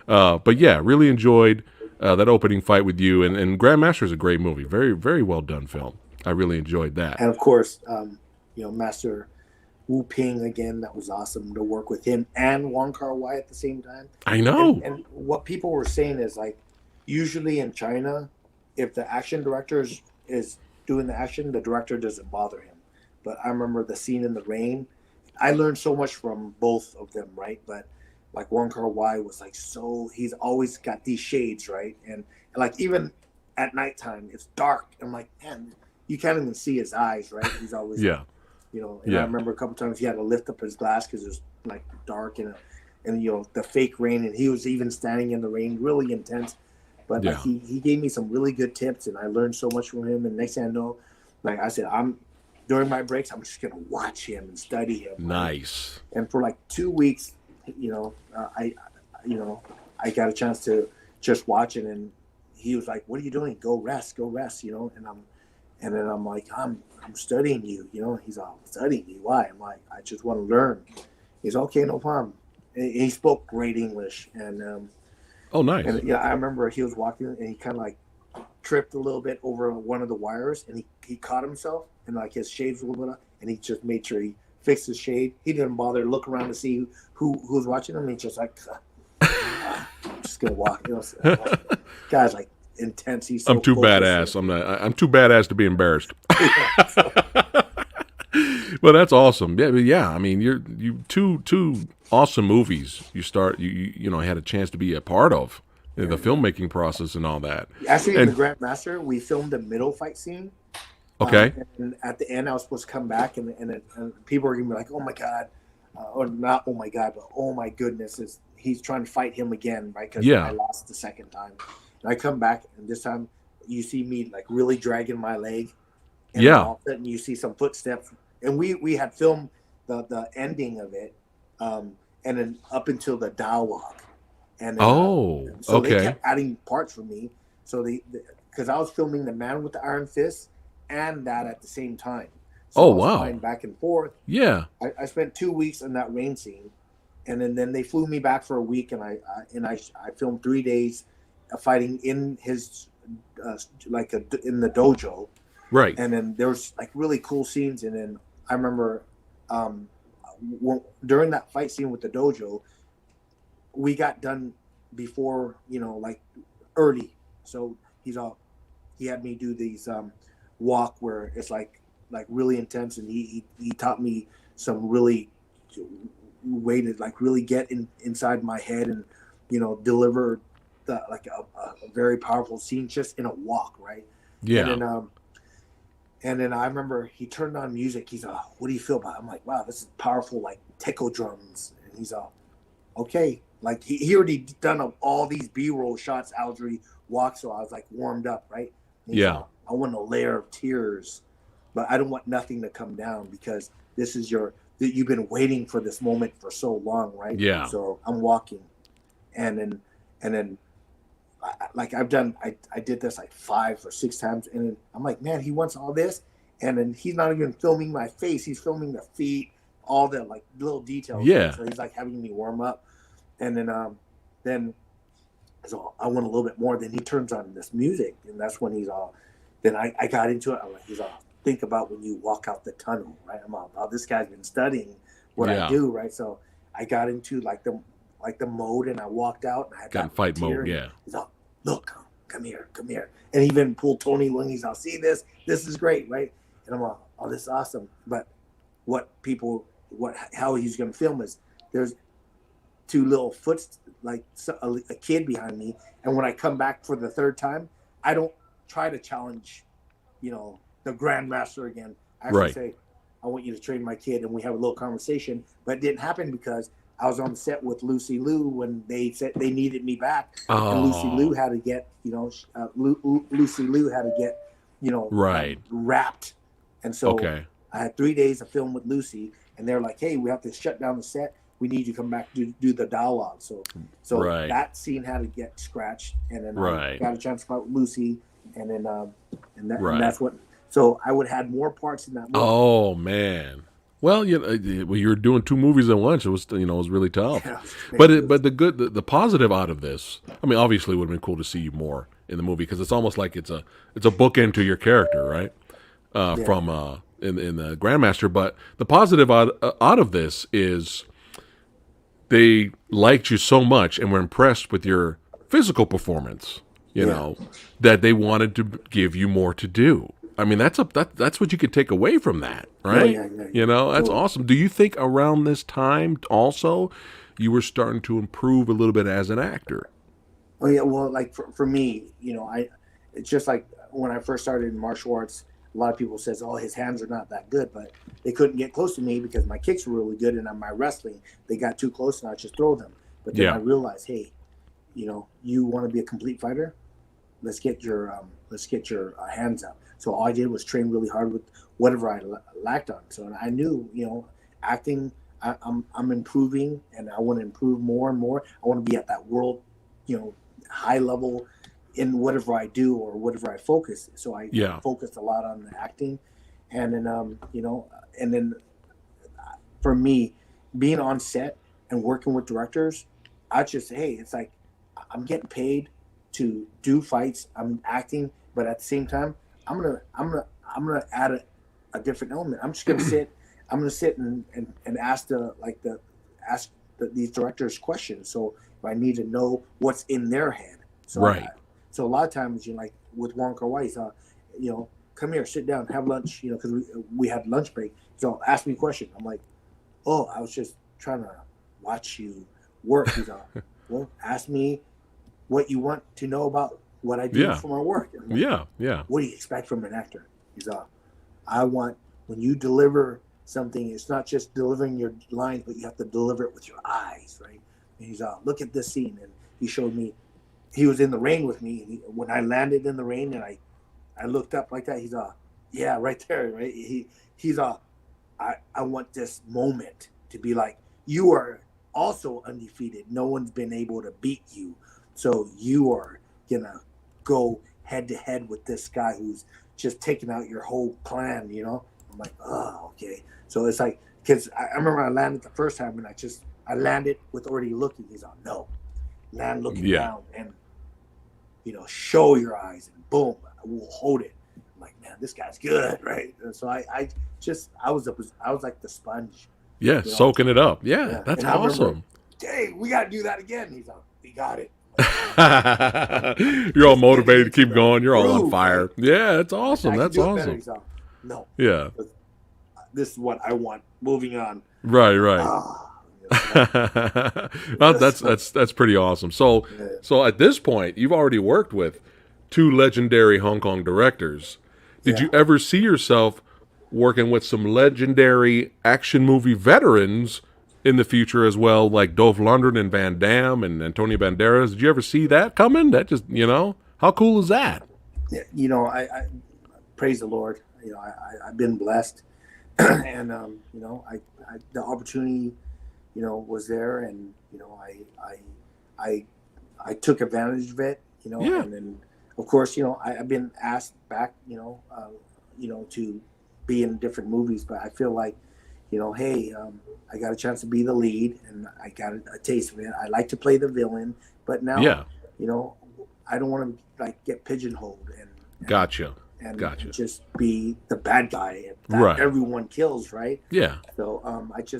But yeah, really enjoyed that opening fight with you. And Grandmaster is a great movie. Very, very well done film. I really enjoyed that. And of course, Master Wu Ping again. That was awesome to work with him and Wong Kar-wai at the same time. I know. And what people were saying is like, usually in China, if the action director is doing the action, the director doesn't bother him. But I remember the scene in the rain. I learned so much from both of them, right? But like Wong Kar-wai was like, so he's always got these shades, right? And like even at nighttime, it's dark. I'm like, man, you can't even see his eyes, right? He's always Yeah. And I remember a couple times he had to lift up his glass because it was like dark and the fake rain, and he was even standing in the rain, really intense. But like he gave me some really good tips, and I learned so much from him. And next thing I know, like I said, during my breaks, I'm just gonna watch him and study him. Nice. Right? And for like 2 weeks, I got a chance to just watch it, and he was like, "What are you doing? Go rest, And then I'm like, I'm studying you, He's all, studying me? Why? I'm like, I just want to learn. He's okay, no problem. And he spoke great English, and Oh, nice. and I remember he was walking and he kind of like tripped a little bit over one of the wires, and he caught himself, and like his shades were a little bit up, and he just made sure he fixed his shade. He didn't bother to look around to see who's watching him. He's just like, I'm just gonna walk. So, guy's like intense. He's so I'm too badass. I'm too badass to be embarrassed. Well, that's awesome. Yeah. I mean, you two awesome movies. You had a chance to be a part of the filmmaking process and all that. Actually, in the Grandmaster, we filmed a middle fight scene. Okay. And at the end, I was supposed to come back, and people were gonna be like, "Oh my god," or not, "Oh my god," but "Oh my goodness," he's trying to fight him again, right? Because I lost the second time. And I come back, and this time you see me like really dragging my leg, and all of a sudden you see some footsteps, and we had filmed the ending of it, and then up until the dialogue, and then, so they kept adding parts for me, so because I was filming the Man with the Iron Fist and that at the same time. So I was flying back and forth. Yeah. I spent 2 weeks in that rain scene, and then they flew me back for a week, and I filmed 3 days fighting in his in the dojo, right? And then there was like really cool scenes, and then I remember during that fight scene with the dojo, we got done before like early, so he had me do these walk where it's like really intense, and he taught me some really way to like really get inside my head and deliver a very powerful scene just in a walk, right? Yeah. And then And then I remember he turned on music. He's what do you feel about it? I'm like, wow, this is powerful, like taco drums. And he's okay. Like he already done all these B-roll shots. I was already walked, so I was like warmed up, right? And he's Yeah. I want a layer of tears, but I don't want nothing to come down because this is you've been waiting for this moment for so long, right? Yeah. So I'm walking, and then like I did this like 5 or 6 times, and then I'm like, man, he wants all this, and then he's not even filming my face; he's filming the feet, all the like little details. Yeah. So he's like having me warm up, and then so I want a little bit more. Then he turns on this music, and that's when he's all. Then I got into it. I'm like, he's all. Think about when you walk out the tunnel, right? I'm all, oh, this guy's been studying what I do, right? So I got into like the mode, and I walked out, and I got fight mode, yeah. He's all, look, come here, and he even pulled Tony Lung. He's all, see this is great, right? And I'm all, oh, this is awesome. But how he's gonna film is there's 2 little like a kid behind me, and when I come back for the 3rd time, I don't try to challenge, the grandmaster again. I actually say, I want you to train my kid, and we have a little conversation. But it didn't happen because I was on the set with Lucy Liu when they said they needed me back, and Lucy Liu had to get, Lucy Liu had to get, wrapped, and so I had 3 days of film with Lucy, and they're like, hey, we have to shut down the set. We need you to come back to do the dialogue. So that scene had to get scratched, and then I got a chance to fight with Lucy, and then and that's what. So I would have had more parts in that movie. Oh man. Well, you were doing 2 movies at once. It was, it was really tough. Yeah, but the positive out of this, I mean, obviously, it would have been cool to see you more in the movie because it's almost like it's a bookend to your character, right? From in the Grandmaster. But the positive out of this is they liked you so much and were impressed with your physical performance. You know that they wanted to give you more to do. I mean, that's what you could take away from that, right? Yeah. That's awesome. Do you think around this time also you were starting to improve a little bit as an actor? Oh yeah, well, like for me, it's just like when I first started in martial arts, a lot of people says, "Oh, his hands are not that good," but they couldn't get close to me because my kicks were really good, and on my wrestling, they got too close, and I just throw them. But then I realized, hey, you want to be a complete fighter? Let's get your hands up. So all I did was train really hard with whatever I lacked on. So I knew, acting, I'm improving, and I want to improve more and more. I want to be at that world, high level in whatever I do or whatever I focus. So I focused a lot on the acting, and then for me, being on set and working with directors, I just say, hey, it's like I'm getting paid to do fights. I'm acting, but at the same time, I'm gonna add a different element. I'm just gonna sit. I'm gonna sit and ask these directors questions. So if I need to know what's in their head, so a lot of times, like with Wong Kar-wai, come here, sit down, have lunch. Because we had lunch break. So ask me a question. I'm like, oh, I was just trying to watch you work. He's well, ask me what you want to know about what I do for my work. Like, what do you expect from an actor? He's I want, when you deliver something, it's not just delivering your lines, but you have to deliver it with your eyes, right? And he's look at this scene, and he showed me. He was in the rain with me, and when I landed in the rain, and I looked up like that. He's yeah, right there, right? He's I want this moment to be like, you are also undefeated. No one's been able to beat you. So you are gonna go head to head with this guy who's just taking out your whole clan, I'm like, oh, okay. So it's like, because I remember I landed the first time, and I landed with already looking. He's no, land looking down, and show your eyes, and boom, we'll hold it. I'm like, man, this guy's good, right? And so I was like the sponge. Yeah, soaking it up. Yeah. That's awesome. Hey, we got to do that again. He's we got it. You're all motivated to keep going. You're all on fire. Right? Yeah, that's awesome. That's awesome. No. Yeah. This is what I want. Moving on. Right. Well, that's pretty awesome. So at this point, you've already worked with 2 legendary Hong Kong directors. Did Yeah. you ever see yourself working with some legendary action movie veterans in the future as well, like Dolph Lundgren and Van Damme and Antonio Banderas? Did you ever see that coming? That just, how cool is that? Yeah, I praise the Lord. I've been blessed, and the opportunity, was there, and I I took advantage of it, Yeah. and then of course, I've been asked back, to be in different movies, but I feel like, hey, I got a chance to be the lead, and I got a taste of it. I like to play the villain, but now, Yeah. you know, I don't want to like get pigeonholed and Gotcha. and Gotcha. just be the bad guy that Right. everyone kills, right? Yeah. So I But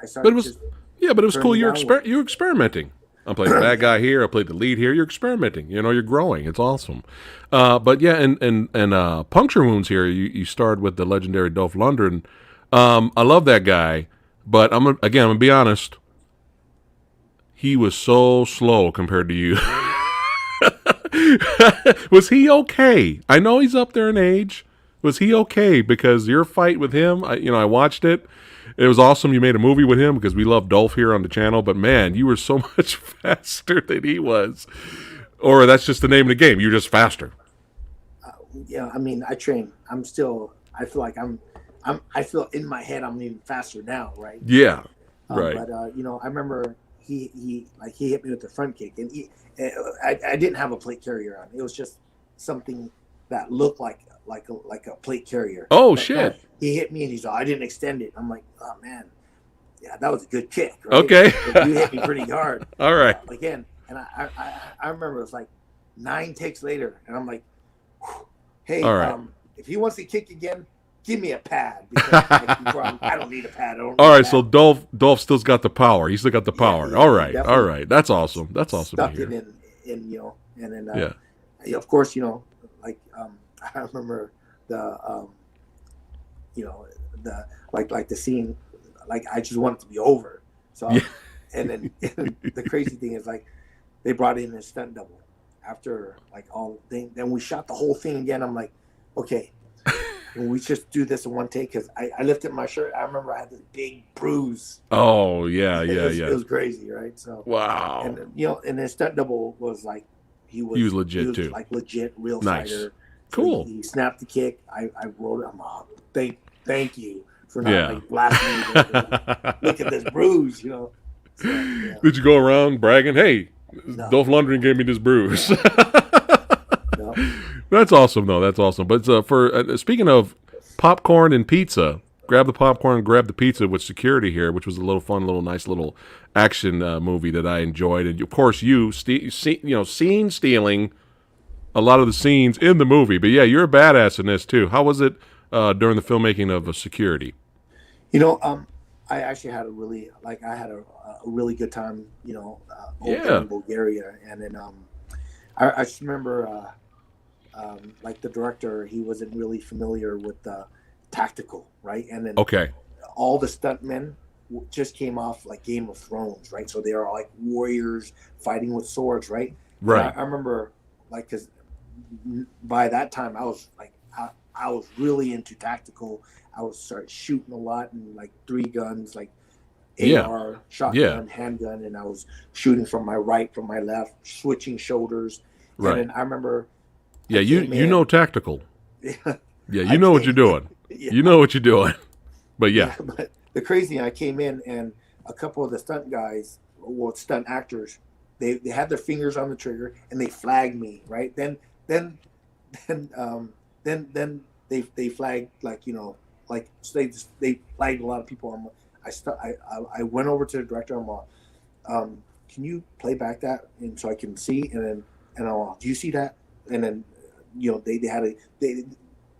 it started was, just yeah, but it was cool. turning down roles. You're experimenting. I'm playing the bad Yeah. guy here. I played the lead here. You're experimenting. You're growing. It's awesome. But yeah, and puncture wounds here. You starred with the legendary Dolph Lundgren. I love that guy, but I'm gonna be honest. He was so slow compared to you. Was he okay? I know he's up there in age. Was he okay? Because your fight with him, I watched it. It was awesome. You made a movie with him because we love Dolph here on the channel. But man, you were so much faster than he was. Or that's just the name of the game. You're just faster. Yeah, I mean, I train. I feel like I feel in my head I'm even faster now, right? Yeah. Right. But I remember he hit me with the front kick, and I didn't have a plate carrier on. It was just something that looked like a plate carrier. Oh But no, shit. he hit me, and he's like, I didn't extend it. I'm like, oh man, yeah, that was a good kick, right? Okay. But you hit me pretty hard. All right. Again, and I remember it was like 9 takes later, and I'm like, hey, All right. if he wants to kick again, give me a pad because I don't need a pad. I don't All need a right. So pad. Dolph still's got the power. He's still got the power. Yeah, All he right. All definitely right. That's awesome. That's awesome to stuck it hear. in and then Yeah. of course like I remember the the like the scene, like I just want it to be over. So Yeah. and then the crazy thing is like they brought in a stunt double after like all thing. Then we shot the whole thing again. I'm like, okay, can we just do this in one take? Because I lifted my shirt. I remember I had this big bruise. Oh yeah. It Yeah. was, Yeah. it was crazy, right? So Wow. and and the stunt double was like He was legit too. like legit real Nice. fighter. So Cool. he snapped the kick. I wrote it. I'm like, thank you for not Yeah. like blasting me. Look at this bruise, So, yeah. Did you go around bragging? Hey, No. Dolph Lundgren gave me this bruise. No. That's awesome, though. That's awesome. But speaking of popcorn and pizza, grab the popcorn, grab the pizza with security here, which was a little fun, nice little action movie that I enjoyed. And of course, scene stealing a lot of the scenes in the movie. But yeah, you're a badass in this too. How was it during the filmmaking of Security? I actually had I had a really good time, over Yeah. in Bulgaria, and then I just remember like the director, he wasn't really familiar with the tactical, right? And then Okay. all the stuntmen just came off like Game of Thrones, right? So they are like warriors fighting with swords, right? Right. And I remember like because by that time I was like I was really into tactical. I was start shooting a lot and like 3 guns, like Yeah. AR, shotgun, handgun, and I was shooting from my right, from my left, switching shoulders. Right. And then I remember, Yeah, I you came you in- know tactical. yeah, Yeah, you know what you're doing. yeah, You know what you're doing. But yeah. But the crazy, I came in and a couple of the stunt guys, well, stunt actors, they had their fingers on the trigger and they flagged me, right? Then they flagged like they flagged a lot of people. I went over to the director. I'm like, can you play back that and so I can see? And I'm like, do you see that? And then they had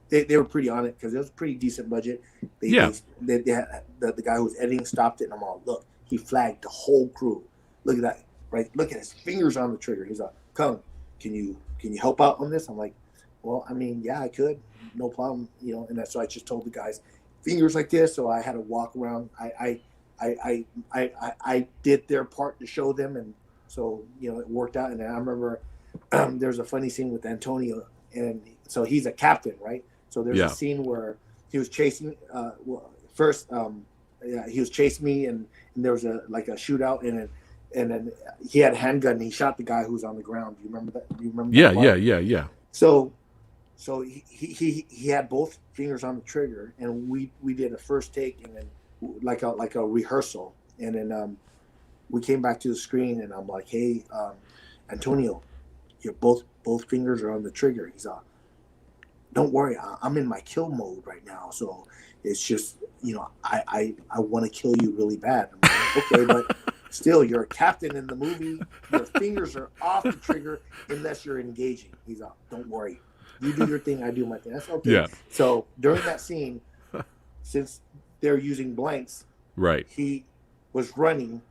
they were pretty on it because it was a pretty decent budget. They had, the guy who was editing stopped it, and I'm all, look, he flagged the whole crew. Look at that, right? Look at his fingers on the trigger. He's like, Cung, can you help out on this? I'm like, well, I mean, yeah, I could, no problem, And so I just told the guys, fingers like this. So I had to walk around. I did their part to show them, and so it worked out. And I remember there's a funny scene with Antonio, and so he's a captain, right? So there's Yeah. a scene where he was chasing. He was chasing me, and there was a shootout, and then he had a handgun and he shot the guy who was on the ground. Do you remember that? Do you remember Yeah, that part? yeah. So he had both fingers on the trigger, and we did a first take, and then like a rehearsal, and then we came back to the screen, and I'm like, hey, Antonio, your both fingers are on the trigger. He's don't worry, I'm in my kill mode right now, so it's just, I want to kill you really bad. I'm like, okay, but still, you're a captain in the movie. Your fingers are off the trigger unless you're engaging. He's don't worry, you do your thing, I do my thing. That's okay. Yeah. So during that scene, since they're using blanks, Right. he was running.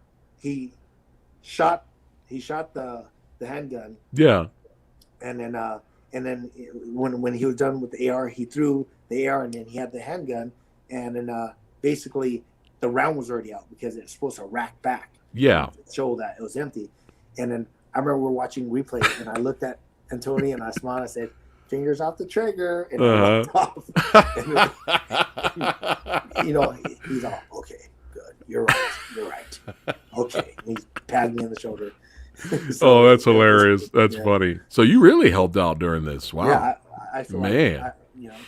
He shot the handgun. Yeah. And then when he was done with the AR, he threw the AR, and then he had the handgun, and then basically the round was already out because it's supposed to rack back. Yeah. To show that it was empty. And then I remember we're watching replay, and I looked at Antonio and I smiled. I said, "Fingers off the trigger," and I walked off. And, he's all, "Okay, good. You're right. Okay." And he's patting me on the shoulder. So, that's hilarious. That's funny. So you really helped out during this. Wow. Yeah, I feel Man. like,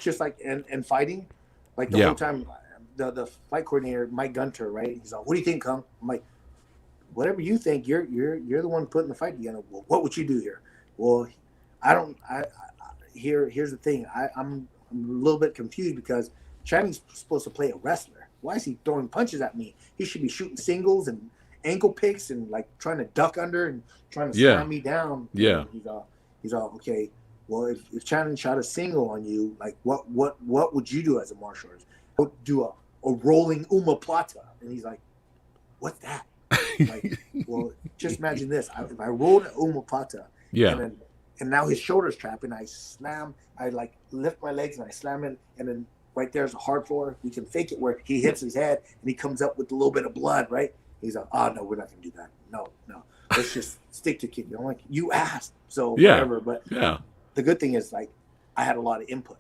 just like and fighting, like the whole time, the fight coordinator, Mike Gunter, right? He's like, "What do you think, Cung?" I'm like, "Whatever you think. You're the one putting the fight together. Well, what would you do here?" Well, here's the thing. I'm a little bit confused because Channing's supposed to play a wrestler. Why is he throwing punches at me? He should be shooting singles and ankle picks and like trying to duck under and trying to slam me down. Yeah. He's all okay. Well, if Channing shot a single on you, like what would you do as a martial artist? I would do a rolling omoplata. And he's like, "What's that?" Like, well, just imagine this. If I rolled an omoplata, and now his shoulder's trapped, and I like lift my legs and I slam in, and then right there's a hard floor. We can fake it where he hits his head and he comes up with a little bit of blood, right? He's like, "Oh no, we're not gonna do that. No. Let's just stick to kicking." I'm like, "You asked, so whatever." But the good thing is, like, I had a lot of input.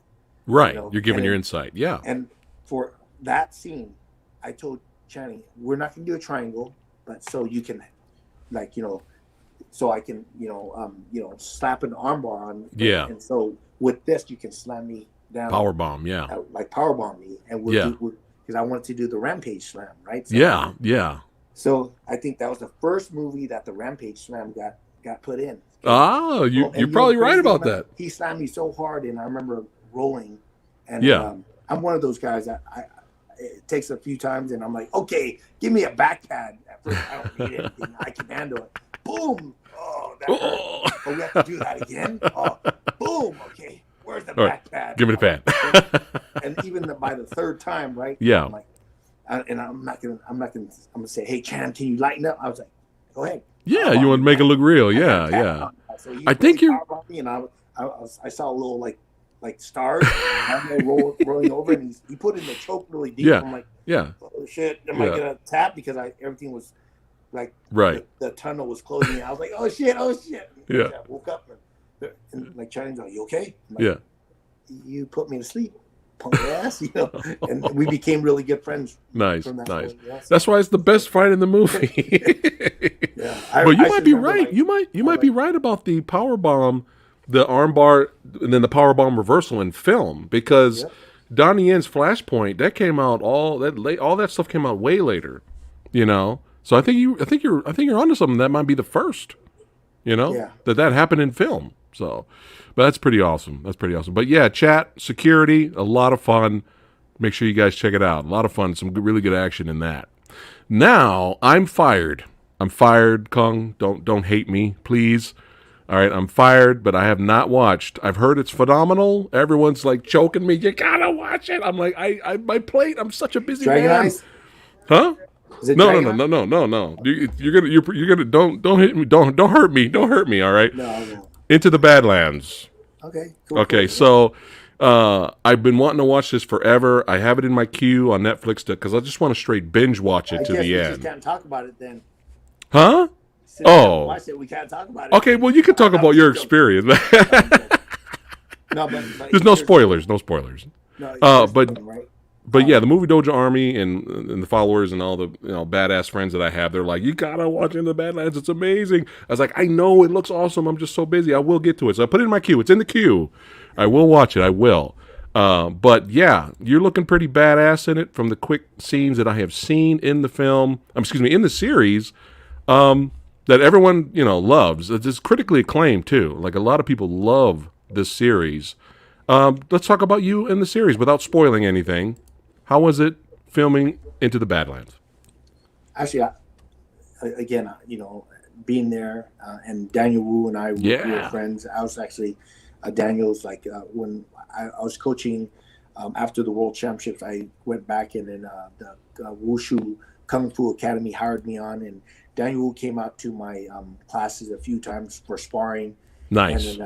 Right. You're giving your insight. Yeah. And for that scene, I told Channing, we're not gonna do a triangle, but so you can, like, so I can, slap an armbar on. Yeah. And so with this, you can slam me down. Power bomb. Yeah. Like power bomb me, and because I wanted to do the Rampage Slam, right? So, yeah. So I think that was the first movie that the Rampage Slam got put in. Oh, you're probably right about that. He slammed me so hard, and I remember rolling. And I'm one of those guys that it takes a few times, and I'm like, "Okay, give me a back pad." At first, I don't need anything. I can handle it. Boom. Oh, that hurt. Oh, we have to do that again. Oh, boom. Okay, where's the back pad? Give me the pad. And even by the third time, right? Yeah. I'm like, I'm gonna say, "Hey, Chan, can you lighten up?" I was like, "Go ahead." Yeah, you want to make it look real. Yeah. So I think you're. And I saw a little like stars rolling over, and he put in the choke really deep. Yeah. I'm like, "Oh shit, am I gonna tap?" Because everything was like the tunnel was closing. I was like, oh shit. Yeah. I woke up and like Chinese, "Are you okay?" I'm like, Yeah. "You put me to sleep, punk ass," And we became really good friends. Nice. Point, That's why it's the best fight in the movie. But you might be right. You might be right about the power bomb, the armbar, and then the power bomb reversal in film, because Donnie Yen's Flashpoint came out all that stuff came out way later, So I think you're onto something. That might be the first, that happened in film. So, but that's pretty awesome. But yeah, chat security, a lot of fun. Make sure you guys check it out. A lot of fun. Some really good action in that. Now I'm fired. Cung. Don't hate me, please. All right, I'm fired, but I have not watched. I've heard it's phenomenal. Everyone's like choking me. You gotta watch it. I'm like, I my plate. I'm such a busy Dragon man. Eyes? Huh? No. You're gonna don't hit me. Don't hurt me. Don't hurt me. All right. No. Into the Badlands. Okay. Cool. Okay. So, I've been wanting to watch this forever. I have it in my queue on Netflix because I just want to straight binge watch it to the end. Just can't talk about it then. Huh? Watch it. We can't talk about it. Okay, well, you can talk about your experience. No, There's no spoilers. No spoilers. no, But right? yeah, the movie Dojo Army and the followers and all the badass friends that I have, they're like, you gotta watch Into the Badlands. It's amazing. I was like, I know it looks awesome. I'm just so busy. I will get to it. So I put it in my queue. It's in the queue. I will watch it. I will. But yeah, you're looking pretty badass in it from the quick scenes that I have seen in the film. In the series. That everyone loves. It's critically acclaimed too. Like a lot of people love this series. Let's talk about you in the series without spoiling anything. How was it filming Into the Badlands? Actually, again, being there, and Daniel Wu and I we were friends. I was actually Daniel's when I was coaching after the World Championships. I went back and then the Wushu Kung Fu Academy hired me on, and Daniel Wu came out to my classes a few times for sparring. Nice. And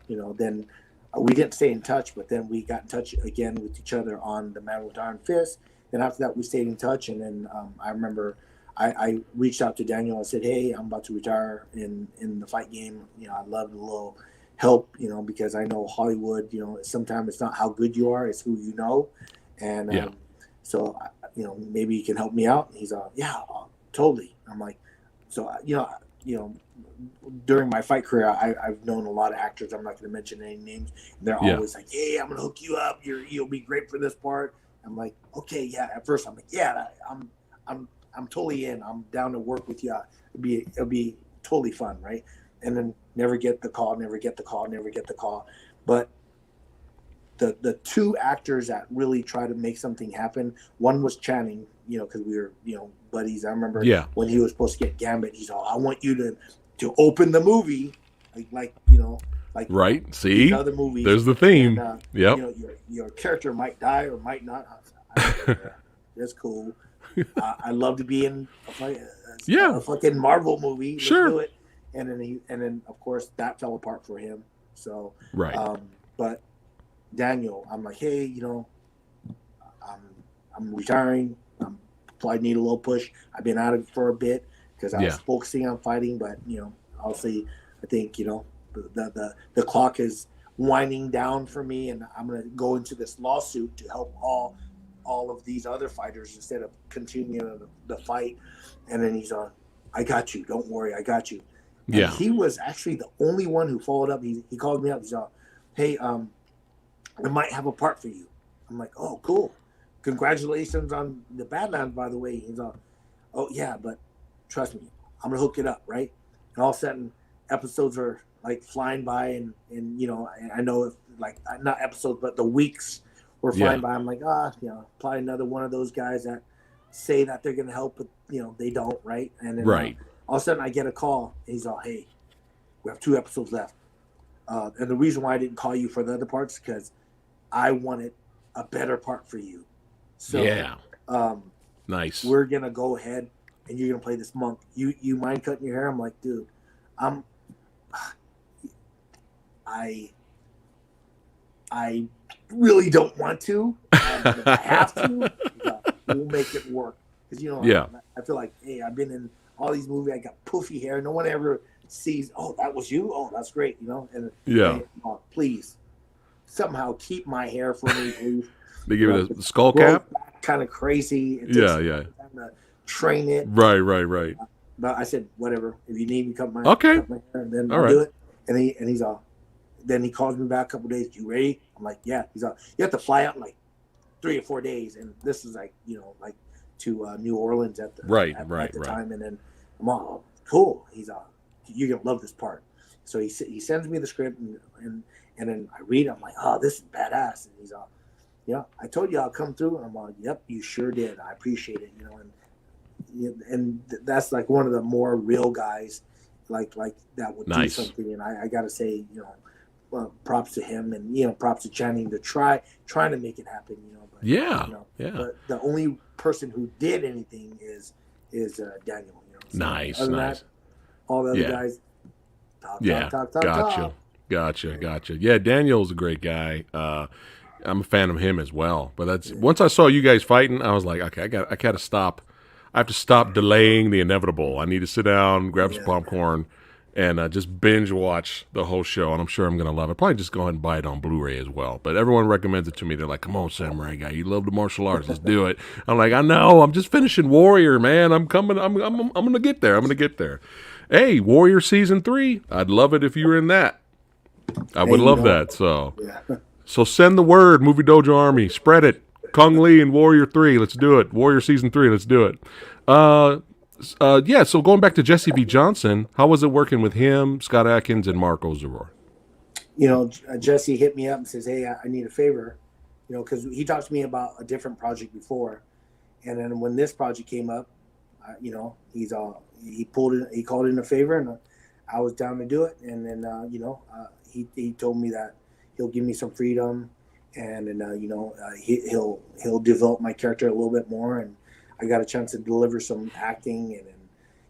then then we didn't stay in touch, but then we got in touch again with each other on the Man with Iron Fist. Then after that, we stayed in touch. And then I remember I reached out to Daniel. I said, hey, I'm about to retire in the fight game. I'd love a little help, because I know Hollywood, sometimes it's not how good you are, it's who you know. And so, maybe you can help me out. And he's yeah, totally. I'm like, so, during my fight career, I've known a lot of actors. I'm not going to mention any names. They're always like, hey, I'm going to hook you up. You'll be great for this part. I'm like, okay, yeah. At first, I'm like, yeah, I'm totally in. I'm down to work with you. It'll be totally fun, right? And then never get the call. But the two actors that really try to make something happen. One was Channing, because we were buddies. I remember when he was supposed to get Gambit. He's all, I want you to open the movie, like right. See, other movies. There's the theme. And, yep. Your character might die or might not. That's cool. I love to be in a fucking Marvel movie. Let's do it. And then of course that fell apart for him. So right. But Daniel, I'm like, hey, I'm retiring. Probably need a little push. I've been out of it for a bit because I was focusing on fighting, but obviously, I think the clock is winding down for me, and I'm gonna go into this lawsuit to help all of these other fighters instead of continuing the fight. And then he's on, I got you. Don't worry, I got you. And he was actually the only one who followed up. He called me up. He's all, hey, I might have a part for you. I'm like, oh, cool. Congratulations on the Badlands, by the way. He's all, oh, yeah, but trust me, I'm going to hook it up, right? And all of a sudden, episodes are like flying by, and I know if, not episodes, but the weeks were flying by. I'm like, probably another one of those guys that say that they're going to help, but, they don't, right? And then all of a sudden, I get a call. And he's all, hey, we have 2 episodes left. And the reason why I didn't call you for the other parts is because I wanted a better part for you. So nice. We're gonna go ahead and you're gonna play this monk. You mind cutting your hair? I'm like, dude, I really don't want to. But I have to. We'll make it work. Because I feel like, hey, I've been in all these movies. I got poofy hair. No one ever sees. Oh, that was you. Oh, that's great. And hey, please somehow keep my hair for me, please. They give it a skull cap. Kind of crazy. It takes time to train it. Right. But I said, whatever. If you need me, cut my hair, then I'll do it. And he's all. Then he calls me back a couple days. You ready? I'm like, yeah. He's all. You have to fly out in like 3 or 4 days, and this is like to New Orleans at the time. And then I'm all cool. He's all. You're gonna love this part. So he sends me the script, and then I read it. I'm like, oh, this is badass. And he's all. Yeah, I told you I'll come through. And I'm like, yep, you sure did. I appreciate it, and that's like one of the more real guys, like that would do something. And I got to say, props to him, and props to Channing to trying to make it happen. But, But the only person who did anything is Daniel. So nice. That, all the other guys, talk. Gotcha. Yeah, Daniel's a great guy. I'm a fan of him as well. But once I saw you guys fighting, I was like, okay, I gotta stop. I have to stop delaying the inevitable. I need to sit down, grab some popcorn, and just binge watch the whole show. And I'm sure I'm going to love it. Probably just go ahead and buy it on Blu-ray as well. But everyone recommends it to me. They're like, come on, Samurai Guy. You love the martial arts. Let's do it. I'm like, I know. I'm just finishing Warrior, man. I'm coming. I'm going to get there. I'm going to get there. Hey, Warrior Season 3. I'd love it if you were in that. I would love that. So, so send the word, Movie Dojo Army. Spread it. Kung Lee and Warrior 3. Let's do it. Warrior Season 3. Let's do it. Yeah, so going back to Jesse V. Johnson, how was it working with him, Scott Adkins, and Marco Zaror? Jesse hit me up and says, hey, I need a favor, because he talked to me about a different project before. And then when this project came up, he called in a favor, and I was down to do it. And then, he told me that he'll give me some freedom, and then, he'll develop my character a little bit more. And I got a chance to deliver some acting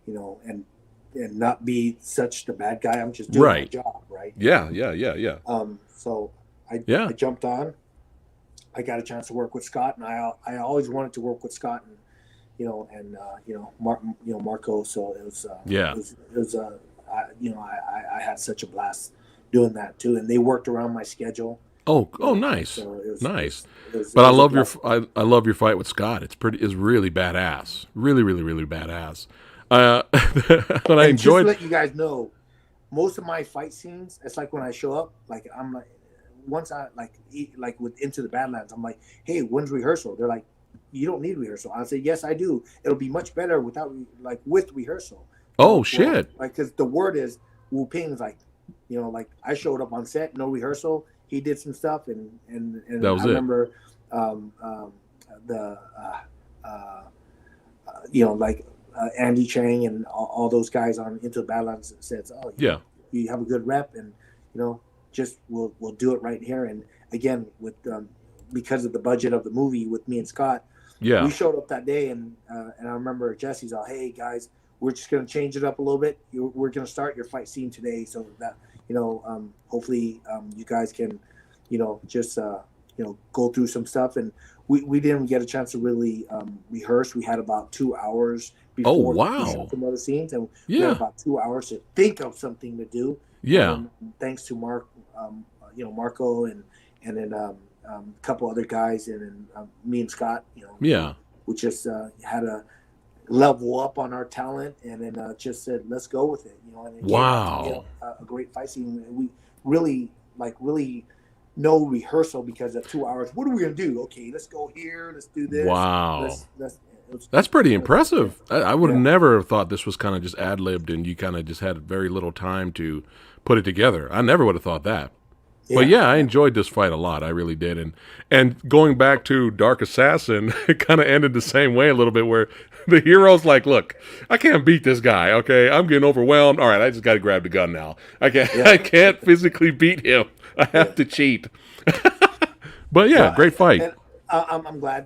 and not be such the bad guy. I'm just doing my job, right? Yeah. So I jumped on. I got a chance to work with Scott, and I always wanted to work with Scott and Marco. So it was I had such a blast doing that too, and they worked around my schedule. Oh, nice, so nice. But I love I love your fight with Scott. It's really badass, really badass. But I enjoyed. Just to let you guys know, most of my fight scenes, it's like when I show up, like I'm like, once I like with Into the Badlands, I'm like, hey, when's rehearsal? They're like, you don't need rehearsal. I say, yes, I do. It'll be much better with rehearsal. Oh shit! Because the word is Wu Ping's like I showed up on set, no rehearsal. He did some stuff, and that was I remember Andy Chang and all those guys on Into the Badlands says, "Oh, you have a good rep, and just we'll do it right here." And again, with because of the budget of the movie, with me and Scott, we showed up that day, and I remember Jesse's all, "Hey guys, we're just gonna change it up a little bit. We're gonna start your fight scene today, so that." Hopefully you guys can, just go through some stuff. And we didn't get a chance to really rehearse. We had about 2 hours before some other scenes, and we had about 2 hours to think of something to do. Thanks to Marco and then a couple other guys, and then me and Scott, we just had a level up on our talent, and then just said, let's go with it, and it came out a great fight scene. We really no rehearsal, because at 2 hours, what are we gonna do? Okay, let's go here, let's do this. That's pretty impressive. I would have never thought this was kind of just ad-libbed and you kind of just had very little time to put it together. I never would have thought that. But I enjoyed this fight a lot. I really did. And going back to Dark Assassin, it kind of ended the same way a little bit, where the hero's like, look, I can't beat this guy, okay? I'm getting overwhelmed. All right, I just got to grab the gun now. I can't physically beat him. I have to cheat. But great fight. And I'm glad,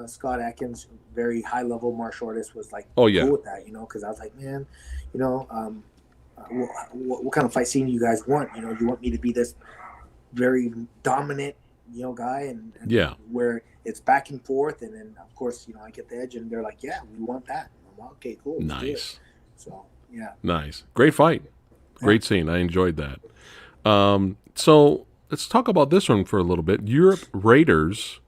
Scott Adkins, very high-level martial artist, was like, cool with that, because I was like, man, what kind of fight scene do you guys want? You want me to be this very dominant, guy, and where it's back and forth, and then of course, I get the edge, and they're like, yeah, we want that. I'm like, okay, cool. Nice. So nice, great fight, great scene. I enjoyed that. So let's talk about this one for a little bit. Europe Raiders.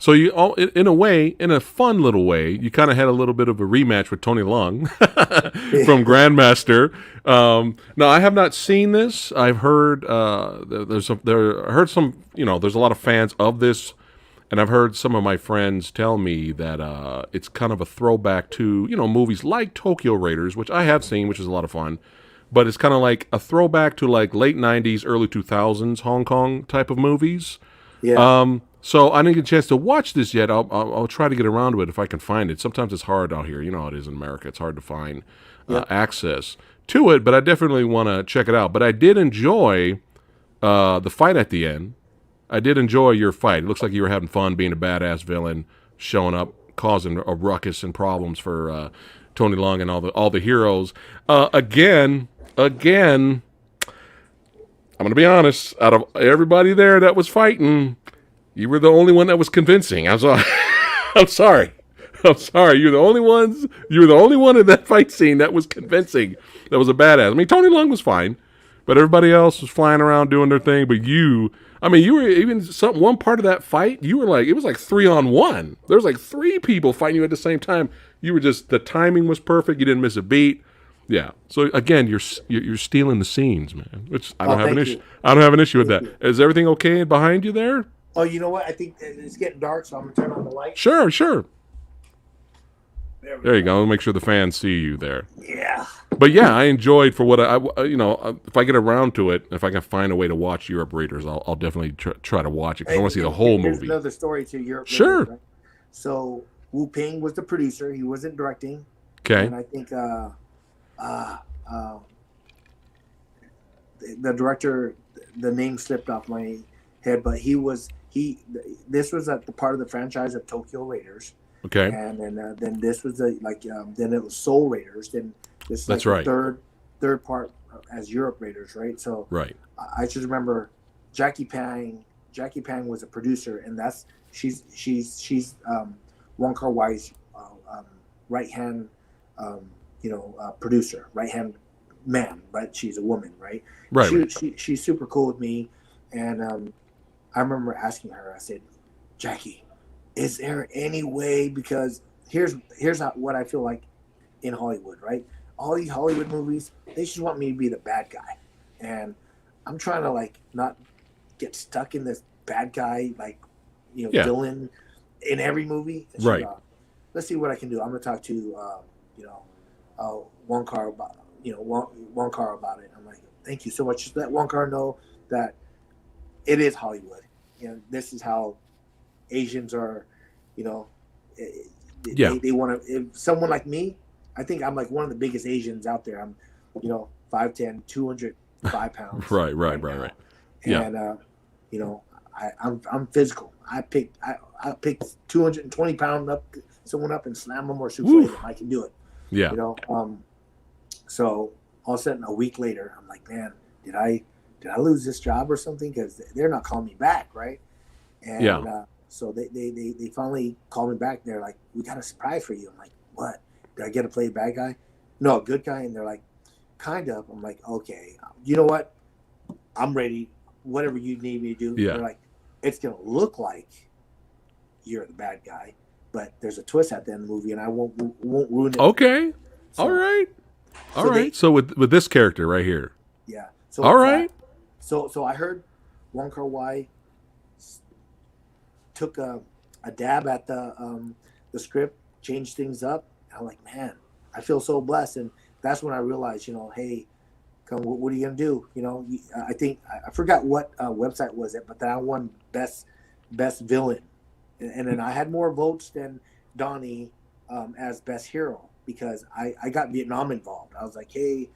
So you all, in a way, in a fun little way, you kind of had a little bit of a rematch with Tony Long from Grandmaster. Now I have not seen this. I've heard there's a lot of fans of this, and I've heard some of my friends tell me that it's kind of a throwback to movies like Tokyo Raiders, which I have seen, which is a lot of fun. But it's kind of like a throwback to like late 90s, early 2000s Hong Kong type of movies. So I didn't get a chance to watch this yet. I'll try to get around to it if I can find it. Sometimes it's hard out here. You know how it is in America. It's hard to find access to it, but I definitely want to check it out. But I did enjoy the fight at the end. I did enjoy your fight. It looks like you were having fun being a badass villain, showing up, causing a ruckus and problems for Tony Long and all the heroes. Again, I'm going to be honest. Out of everybody there that was fighting, you were the only one that was convincing. I'm sorry. I'm sorry. You're the only one in that fight scene that was convincing. that was a badass. I mean, Tony Leung was fine, but everybody else was flying around doing their thing. But you, I mean, you were even one part of that fight. You were like, it was like 3-on-1. There was like 3 people fighting you at the same time. You were just, the timing was perfect. You didn't miss a beat. Yeah. So again, you're stealing the scenes, man. Which I don't have an issue. You. I don't have an issue with Thank that. you. Is everything okay behind you there? Oh, you know what? I think it's getting dark, so I'm gonna turn on the light. Sure, sure. There you go. Make sure the fans see you there. Yeah. But yeah, I enjoyed for what if I get around to it, if I can find a way to watch Europe Raiders, I'll definitely try to watch it because I want to see the whole movie. Another story to Europe. Sure. Raiders, right? So Wu Ping was the producer. He wasn't directing. Okay. And I think the director, the name slipped off my head, but this was at the part of the franchise of Tokyo Raiders. Okay. And then this was then it was Seoul Raiders. Then this That's like right. third part as Europe Raiders, right? So right. I just remember Jackie Pang. Jackie Pang was a producer, and she's Wong Kar-wai's right hand, producer, right hand man, but she's a woman, right? Right. She's super cool with me, and I remember asking her. I said, Jackie, is there any way? Because here's what I feel like in Hollywood, right? All these Hollywood movies, they just want me to be the bad guy, and I'm trying to like not get stuck in this bad guy villain in every movie. And right. Let's see what I can do. I'm gonna talk to Wong Kar about Wong Kar about it. I'm like, thank you so much. Just let Wong Kar know that it is Hollywood. This is how Asians are. They want to. If someone like me, I think I'm like one of the biggest Asians out there. I'm 5'10", 205 pounds. right. Yeah. And I'm physical. I pick 220 pound someone up and slam them or souffle them. I can do it. Yeah. So all of a sudden a week later, I'm like, man, did I lose this job or something? Because they're not calling me back, right? And so they finally called me back. They're like, we got a surprise for you. I'm like, what? Did I get to play a bad guy? No, a good guy. And they're like, kind of. I'm like, okay, you know what? I'm ready. Whatever you need me to do. Yeah. They're like, it's gonna look like you're the bad guy, but there's a twist at the end of the movie, and I won't ruin it. Okay. So, all right. So with this character right here. Yeah. So all right. So I heard Wong Kar-wai took a dab at the script, changed things up. I'm like, man, I feel so blessed, and that's when I realized, hey, what are you gonna do? I think I forgot what website was it, but then I won best villain, and then I had more votes than Donnie as best hero because I got Vietnam involved. I was like, hey,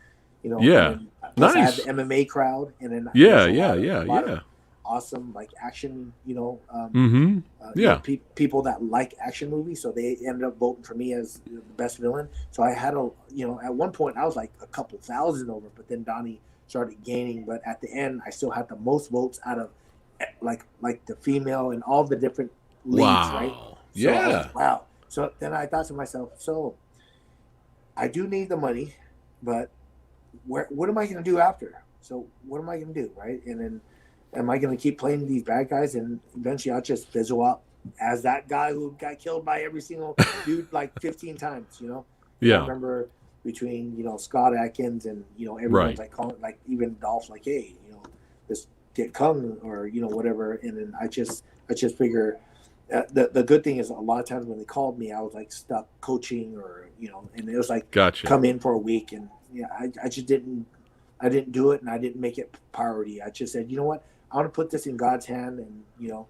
nice. I had the MMA crowd, and then yeah. Awesome like action, people that like action movies, so they ended up voting for me as the best villain. So I had at one point I was like a couple thousand over, but then Donnie started gaining. But at the end, I still had the most votes out of like the female and all the different leads, right? So yeah. Wow. So then I thought to myself, so I do need the money, but what am I going to do after? So what am I going to do, right? And then am I going to keep playing these bad guys, and eventually I'll just fizzle out as that guy who got killed by every single dude like 15 times, Yeah. I remember between, Scott Adkins and, everyone's like calling, like even Dolph, like, hey, this get Cung or, whatever. And then I just figure the good thing is a lot of times when they called me, I was like stuck coaching or, and it was like, gotcha. Come in for a week. And I just didn't do it, and I didn't make it priority. I just said, you know what? I want to put this in God's hand, and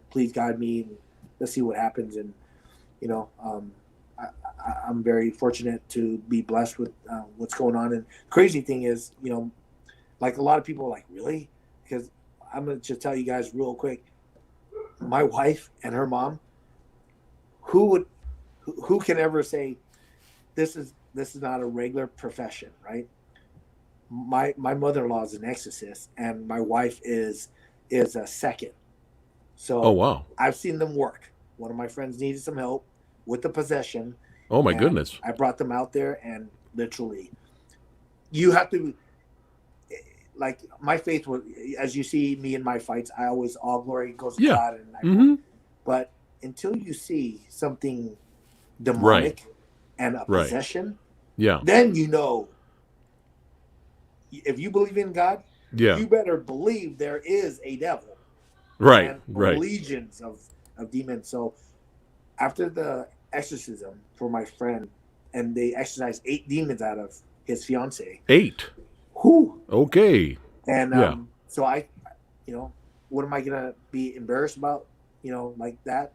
please guide me, and let's see what happens. And I'm very fortunate to be blessed with what's going on. And crazy thing is, like a lot of people are like, really? Because I'm gonna just tell you guys real quick. My wife and her mom, who can ever say this is not a regular profession, right? My mother-in-law is an exorcist, and my wife is a second. So oh wow, I've seen them work. One of my friends needed some help with the possession. Oh my goodness! I brought them out there, and literally you have to, like, my faith was, as you see me in my fights, I always, all glory goes to Yeah. God, and Mm-hmm. but until you see something Right. demonic and a Right. possession, Yeah. then you know, if you believe in God, Yeah. you better believe there is a devil Right. and Right. legions of demons. So after the exorcism for my friend, and they exorcised 8 demons out of his fiance. 8. Who? Okay. And Yeah. so I, what am I gonna be embarrassed about? Like that.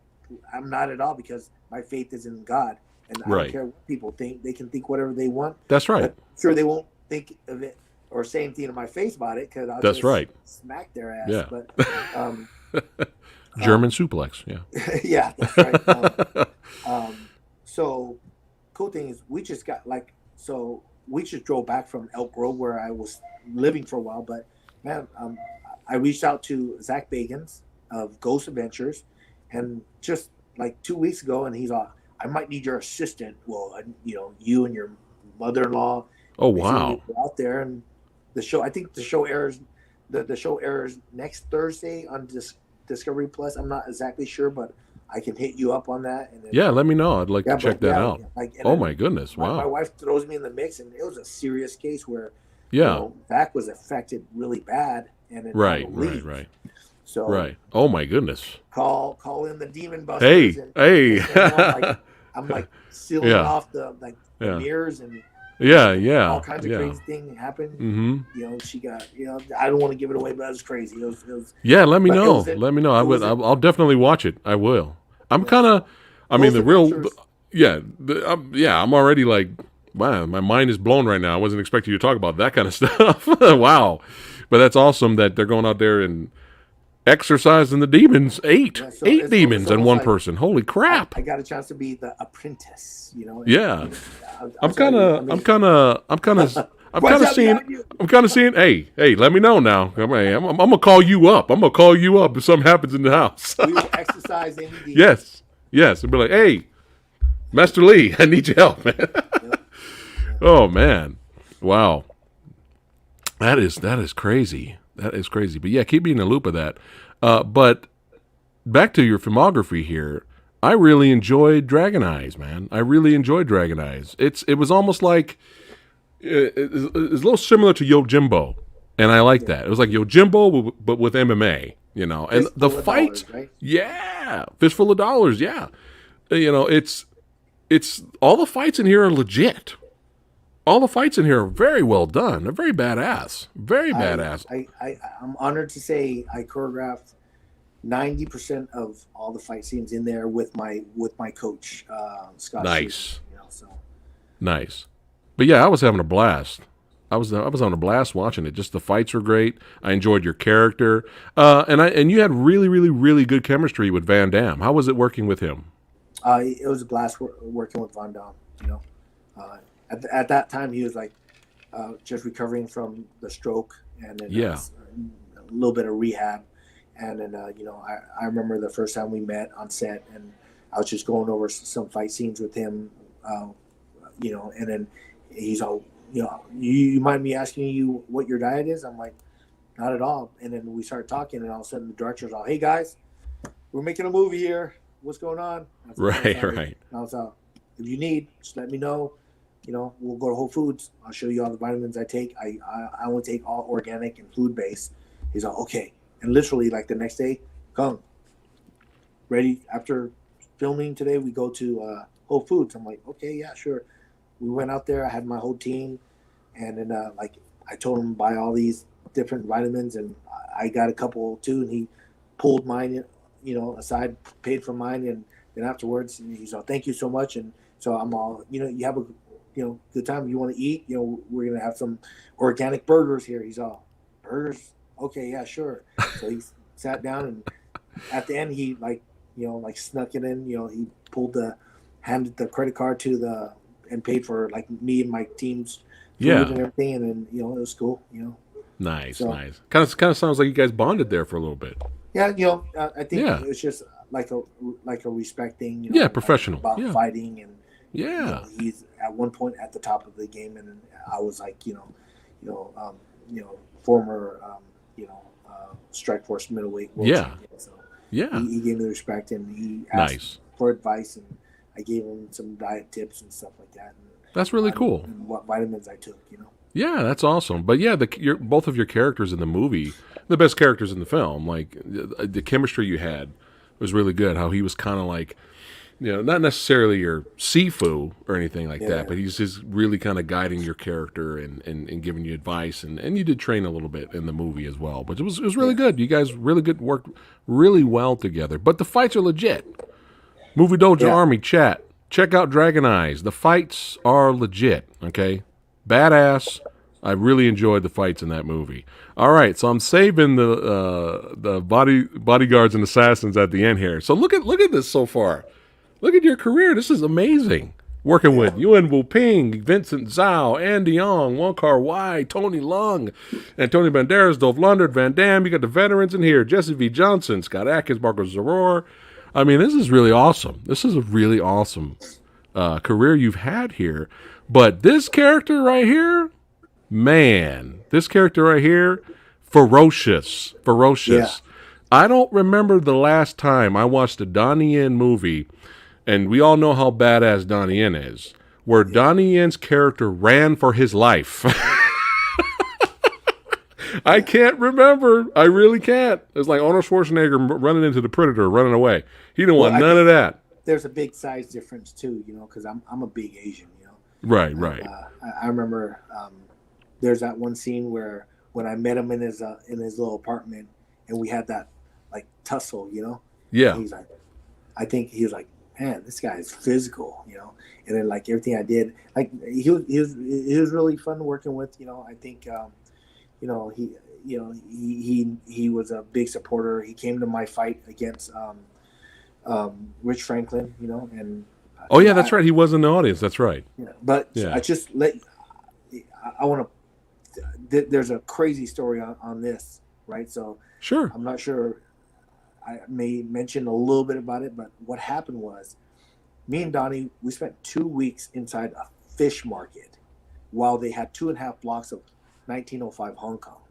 I'm not at all, because my faith is in God, and I don't Right. care what people think. They can think whatever they want, That's right. but sure they won't think of it or say anything to my face about it, because I'll That's just right. smack their ass. Yeah. But German suplex. Yeah. yeah, that's right. So cool thing is, we just got we just drove back from Elk Grove, where I was living for a while. But man, I reached out to Zach Bagans of Ghost Adventures, and just like 2 weeks ago, and he's all, I might need your assistant. Well, you and your mother-in-law. Oh, They see me wow. out there, and the show. I think the show airs. The show airs next Thursday on Discovery Plus. I'm not exactly sure, but I can hit you up on that. And then, Yeah, let me know. I'd like to yeah, check but that yeah, out. like, and Oh, then my goodness. my Wow. wife throws me in the mix, and it was a serious case where, Yeah. Zach was affected really bad, and then Right. had to Right. leave. Right. So Right. Oh, my goodness. call in the Demon Hey. Busters, and Hey. I'm like sealing Yeah. off the Yeah. mirrors, and Yeah. Yeah. all kinds of Yeah. crazy things happened. Mm-hmm. She got, I don't want to give it away, but it was crazy. It was Yeah, let me but it know. was it. Let me know. I It would. was it. I'll definitely watch it. I will. I'm kind of. I mean, Ghost the real. Adventures. Yeah. I'm already like, wow. My mind is blown right now. I wasn't expecting you to talk about that kind of stuff. Wow. But that's awesome that they're going out there and exercising the demons. Eight Yeah, so eight demons in almost one like person. Holy crap. I got a chance to be the apprentice, Yeah. I'll I'm tell kind you, of. I'm kind of. I'm kind of. I'm Watch kind of out seeing. behind you. I'm kind of seeing. Hey, let me know now. I'm gonna call you up. I'm gonna call you up if something happens in the house. We will exercise any demon. Yes. I'll be like, hey, Master Lee, I need your help, man. Yep. Oh man, wow, that is crazy. That is crazy. But yeah, keep me in the loop of that. But back to your filmography here. I really enjoyed Dragon Eyes, man. I really enjoyed Dragon Eyes. It was almost like it's a little similar to Yojimbo, and I like that. It was like Yojimbo, but with MMA, and Fistful the of fights, dollars, right? yeah, fistful of dollars, yeah. It's all the fights in here are legit. All the fights in here are very well done. They're very badass, very badass. I'm honored to say I choreographed 90% of all the fight scenes in there with my coach, Scott. Nice, So nice. But yeah, I was having a blast. I was having a blast watching it. Just the fights were great. I enjoyed your character, and you had really, really, really good chemistry with Van Damme. How was it working with him? it was a blast working with Van Damme. At that time he was like just recovering from the stroke, and then a little bit of rehab, and then I remember the first time we met on set, and I was just going over some fight scenes with him, and then he's all, you mind me asking you what your diet is? I'm like, not at all. And then we started talking, and all of a sudden the director's all, hey guys, we're making a movie here. What's going on? Right. And I was all, if you need, just let me know. We'll go to Whole Foods. I'll show you all the vitamins I take. I only take all organic and food based. He's all, okay. And literally, like the next day, come. Ready? After filming today, we go to Whole Foods. I'm like, okay, yeah, sure. We went out there. I had my whole team. And then, I told him to buy all these different vitamins. And I got a couple, too. And he pulled mine, aside, paid for mine. And then afterwards, he's all, thank you so much. And so I'm all, you have a good time. You want to eat? We're going to have some organic burgers here. He's all, burgers? Okay, yeah, sure. So he sat down, and at the end, he snuck it in. He handed the credit card and paid for me and my team's food and everything. And then, it was cool, Nice. Kind of sounds like you guys bonded there for a little bit. Yeah, I think it was just like a respect thing. Professional. About fighting, and yeah. he's at one point at the top of the game, and I was like, you know, former, Strike Force middleweight world Yeah. champion. So Yeah. he gave me the respect, and he asked Nice. for advice, and I gave him some diet tips and stuff like that, That's really cool. and what vitamins I took. You know. Yeah, that's awesome. But yeah, both of your characters in the movie, the best characters in the film, like the chemistry you had was really good. How he was kind of like, not necessarily your Sifu or anything like Yeah. that, but he's just really kind of guiding your character and giving you advice. And you did train a little bit in the movie as well. But it was really good. You guys really good worked really well together. But the fights are legit. Movie Dojo Yeah. Army chat. Check out Dragon Eyes. The fights are legit. Okay, badass. I really enjoyed the fights in that movie. All right, so I'm saving the bodyguards and assassins at the end here. So look at this so far. Look at your career. This is amazing. Working with Yuen Wu Ping, Vincent Zhao, Andy Yong, Wong Kar Wai, Tony Lung, Antonio Banderas, Dolph Lundgren, Van Damme. You got the veterans in here. Jesse V. Johnson, Scott Adkins, Marco Zaror. I mean, this is really awesome. This is a really awesome career you've had here. But this character right here, man, this character right here, ferocious. Yeah. I don't remember the last time I watched a Donnie Yen movie, and we all know how badass Donnie Yen is, where Donnie Yen's character ran for his life. I can't remember. I really can't. It's like Arnold Schwarzenegger running into the Predator, running away. He didn't want none of that. There's a big size difference too, because I'm a big Asian, Right. I remember there's that one scene where when I met him in his little apartment, and we had that like tussle, Yeah. And he's like, I think he was like, man, this guy is physical, and then like everything I did, like he was really fun working with, I think he was a big supporter. He came to my fight against Rich Franklin, and Oh yeah, that's right. He was in the audience. That's right. But Yeah. I want to. There's a crazy story on this, right? So Sure. I'm not sure. I may mention a little bit about it, but what happened was, me and Donnie, we spent 2 weeks inside a fish market while they had 2.5 blocks of 1905 Hong Kong,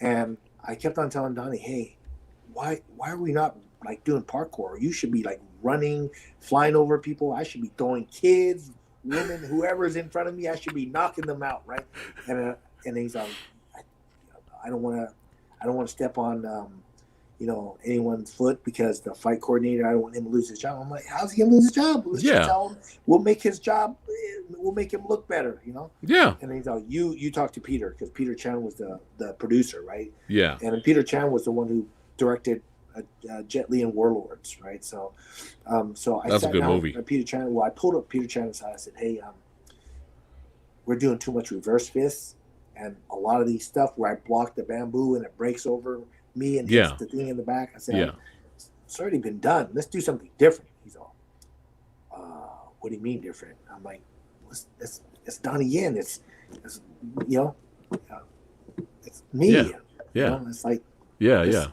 and I kept on telling Donnie, hey, why are we not like doing parkour? You should be like running, flying over people. I should be throwing kids, women, whoever's in front of me. I should be knocking them out, right? And he's like, I don't want to step on anyone's foot, because the fight coordinator, I don't want him to lose his job. I'm like, how's he gonna lose his job? Let's just tell him we'll make his job. We'll make him look better, Yeah. And he's like, you talk to Peter, because Peter Chan was the producer, right? Yeah. And Peter Chan was the one who directed Jet Li and Warlords, right? So I That's a good movie. Peter Chan. Well, I pulled up Peter Chan aside. I said, hey, we're doing too much reverse fists, and a lot of these stuff where I block the bamboo and it breaks over me and hits the thing in the back. I said, it's already been done. Let's do something different. He's all, what do you mean different? I'm like, it's Donnie Yen. It's it's me. Yeah. It's like, Yeah.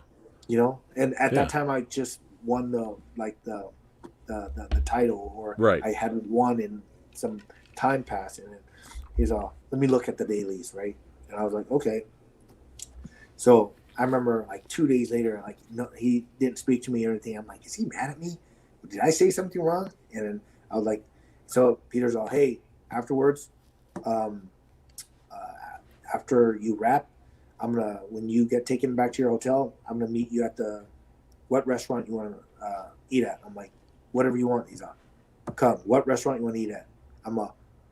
And at that time I just won the title, or Right. I hadn't won in some time passing, and he's all, let me look at the dailies, right? And I was like, okay. So I remember like 2 days later, like, no, he didn't speak to me or anything. I'm like, is he mad at me? Did I say something wrong? And then I was like, so Peter's all, hey, afterwards, after you wrap, when you get taken back to your hotel, I'm gonna meet you at what restaurant you want to eat at. I'm like, whatever you want. He's on, come. What restaurant you want to eat at? I'm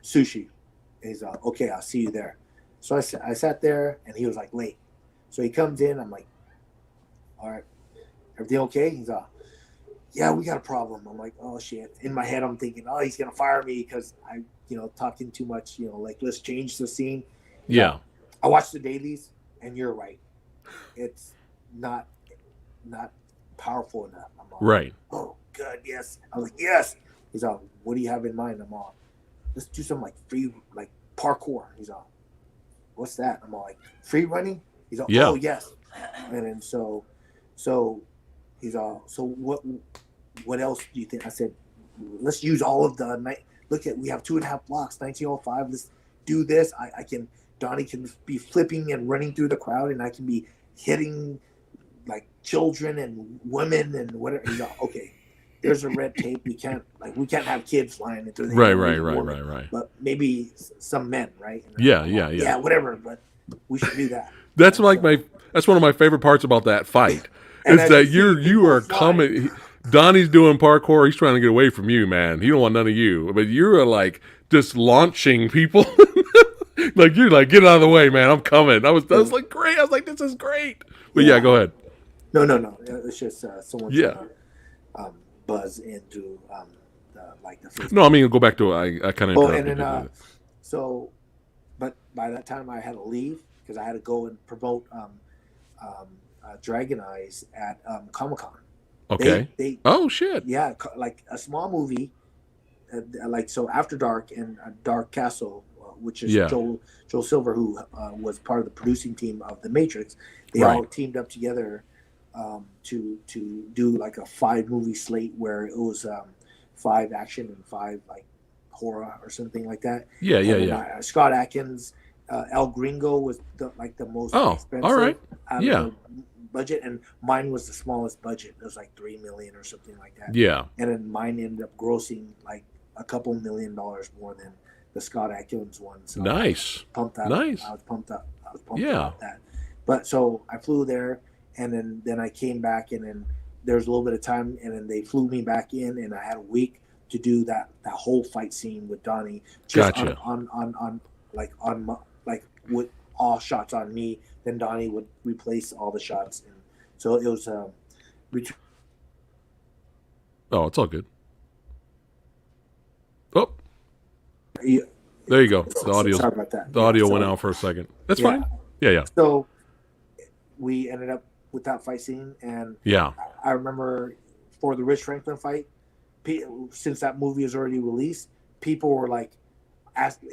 sushi. And he's okay, I'll see you there. So I sat there, and he was like late. So he comes in. I'm like, all right, everything okay? He's yeah, we got a problem. I'm like, oh shit. In my head, I'm thinking, oh, he's gonna fire me because I, talking too much. Like, let's change the scene. Yeah. I watched the dailies, and you're right. It's not powerful enough. I'm all, Right. oh, good, yes. I was like, yes. He's all, what do you have in mind? I'm all, let's do some like free, like parkour. He's all, what's that? I'm all like, free running? He's all, oh yes. And then so he's all, so what else do you think? I said, let's use all of the night. Look at, we have 2.5 blocks, 1905. Let's do this. I can Donnie can be flipping and running through the crowd, and I can be hitting like children and women and whatever. He's like, okay, there's a red tape. We can't have kids flying into the Right. But maybe some men, right? And Yeah. Whatever. But we should do that. That's that's one of my favorite parts about that fight. Is that you are coming. Donnie's doing parkour. He's trying to get away from you, man. He don't want none of you. But you're like just launching people. Like you're like, get out of the way, man. I'm coming. I was like, great. I was like, this is great. But yeah, go ahead. No. It's just someone. Buzz into the Facebook. No, I mean, go back to I kind of. Oh, and then but by that time I had to leave because I had to go and promote Dragon Eyes at Comic-Con. Okay. Oh shit. Yeah, like a small movie, so After Dark and Dark Castle, which is Joel Silver, who was part of the producing team of The Matrix. They all teamed up together to do like a 5-movie slate where it was 5 action and 5 like horror or something like that. Yeah. Scott Adkins, El Gringo was the most expensive. All right. Budget, and mine was the smallest budget. It was like $3 million or something like that. Yeah. And then mine ended up grossing like a couple $1 million more than the Scott Adkins one. So nice. I was pumped up. About that. But so I flew there, and then I came back, and then there was a little bit of time, and then they flew me back in, and I had a week to do that whole fight scene with Donnie. Just gotcha. On with all shots on me. Then Donnie would replace all the shots, and so it was. Oh, it's all good. Oh, there you go. The audio. Sorry about that. The audio went out for a second. That's fine. Yeah. So we ended up with that fight scene, and I remember for the Rich Franklin fight, since that movie is already released, people were like,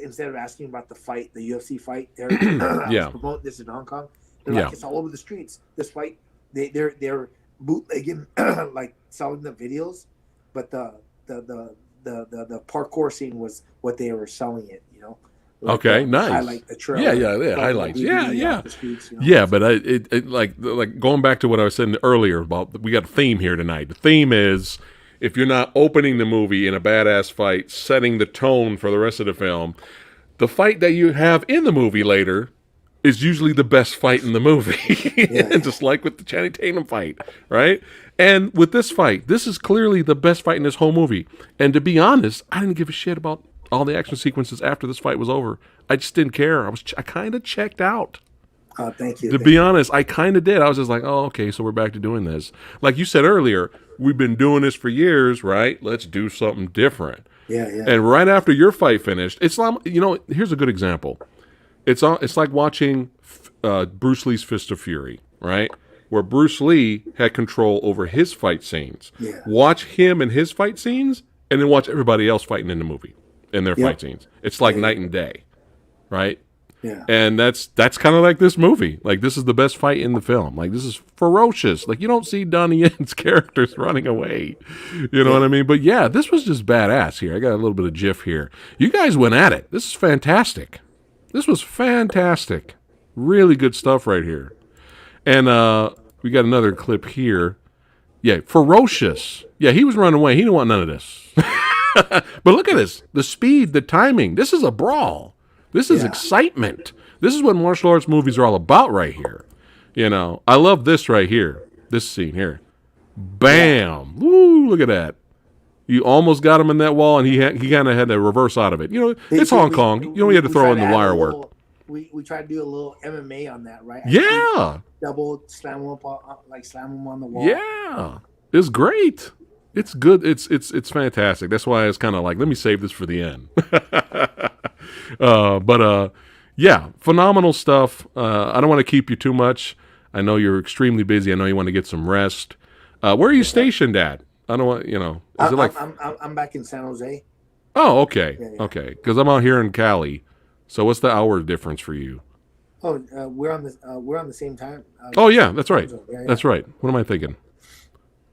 instead of asking about the fight, the UFC fight, they're promoting this in Hong Kong. They're like, it's all over the streets. This fight, they're bootlegging, like selling the videos, but the parkour scene was what they were selling it. Like okay, nice. Highlight the trailer. Yeah, highlights. Yeah. Streets, Yeah, but it like going back to what I was saying earlier about we got a theme here tonight. The theme is, if you're not opening the movie in a badass fight, setting the tone for the rest of the film, the fight that you have in the movie later is usually the best fight in the movie. Just like with the Channing Tatum fight, right? And with this fight, this is clearly the best fight in this whole movie. And to be honest, I didn't give a shit about all the action sequences after this fight was over. I just didn't care. I kind of checked out. Thank you. To be honest, I kind of did. I was just like, oh, okay, so we're back to doing this. Like you said earlier, we've been doing this for years, right? Let's do something different. Yeah. And right after your fight finished, it's like, here's a good example. It's like watching Bruce Lee's Fist of Fury, right? Where Bruce Lee had control over his fight scenes. Yeah. Watch him and his fight scenes, and then watch everybody else fighting in the movie in their fight scenes. It's like night and day, right? Yeah. And that's kind of like this movie. Like, this is the best fight in the film. Like, this is ferocious. Like, you don't see Donnie Yen's characters running away. You know what I mean? But yeah, this was just badass here. I got a little bit of GIF here. You guys went at it. This is fantastic. This was fantastic. Really good stuff right here. And we got another clip here. Yeah, ferocious. Yeah, he was running away. He didn't want none of this. But look at this. The speed, the timing. This is a brawl. This is excitement. This is what martial arts movies are all about right here. I love this right here. This scene here. Bam. Woo, look at that. You almost got him in that wall, and he kind of had to reverse out of it. It's Hong Kong. We had to throw in the wire work. We tried to do a little MMA on that, right? Yeah. Double slam him up, slam him on the wall. Yeah. It's great. It's good. It's fantastic. That's why it's kind of like, let me save this for the end. Yeah, phenomenal stuff. I don't want to keep you too much. I know you're extremely busy. I know you want to get some rest. Where are you stationed at? I don't want, is it like... I'm back in San Jose. Oh, okay. Yeah. Okay. Because I'm out here in Cali. So what's the hour difference for you? Oh, we're on the same time. Oh, yeah, that's right. Yeah. That's right. What am I thinking?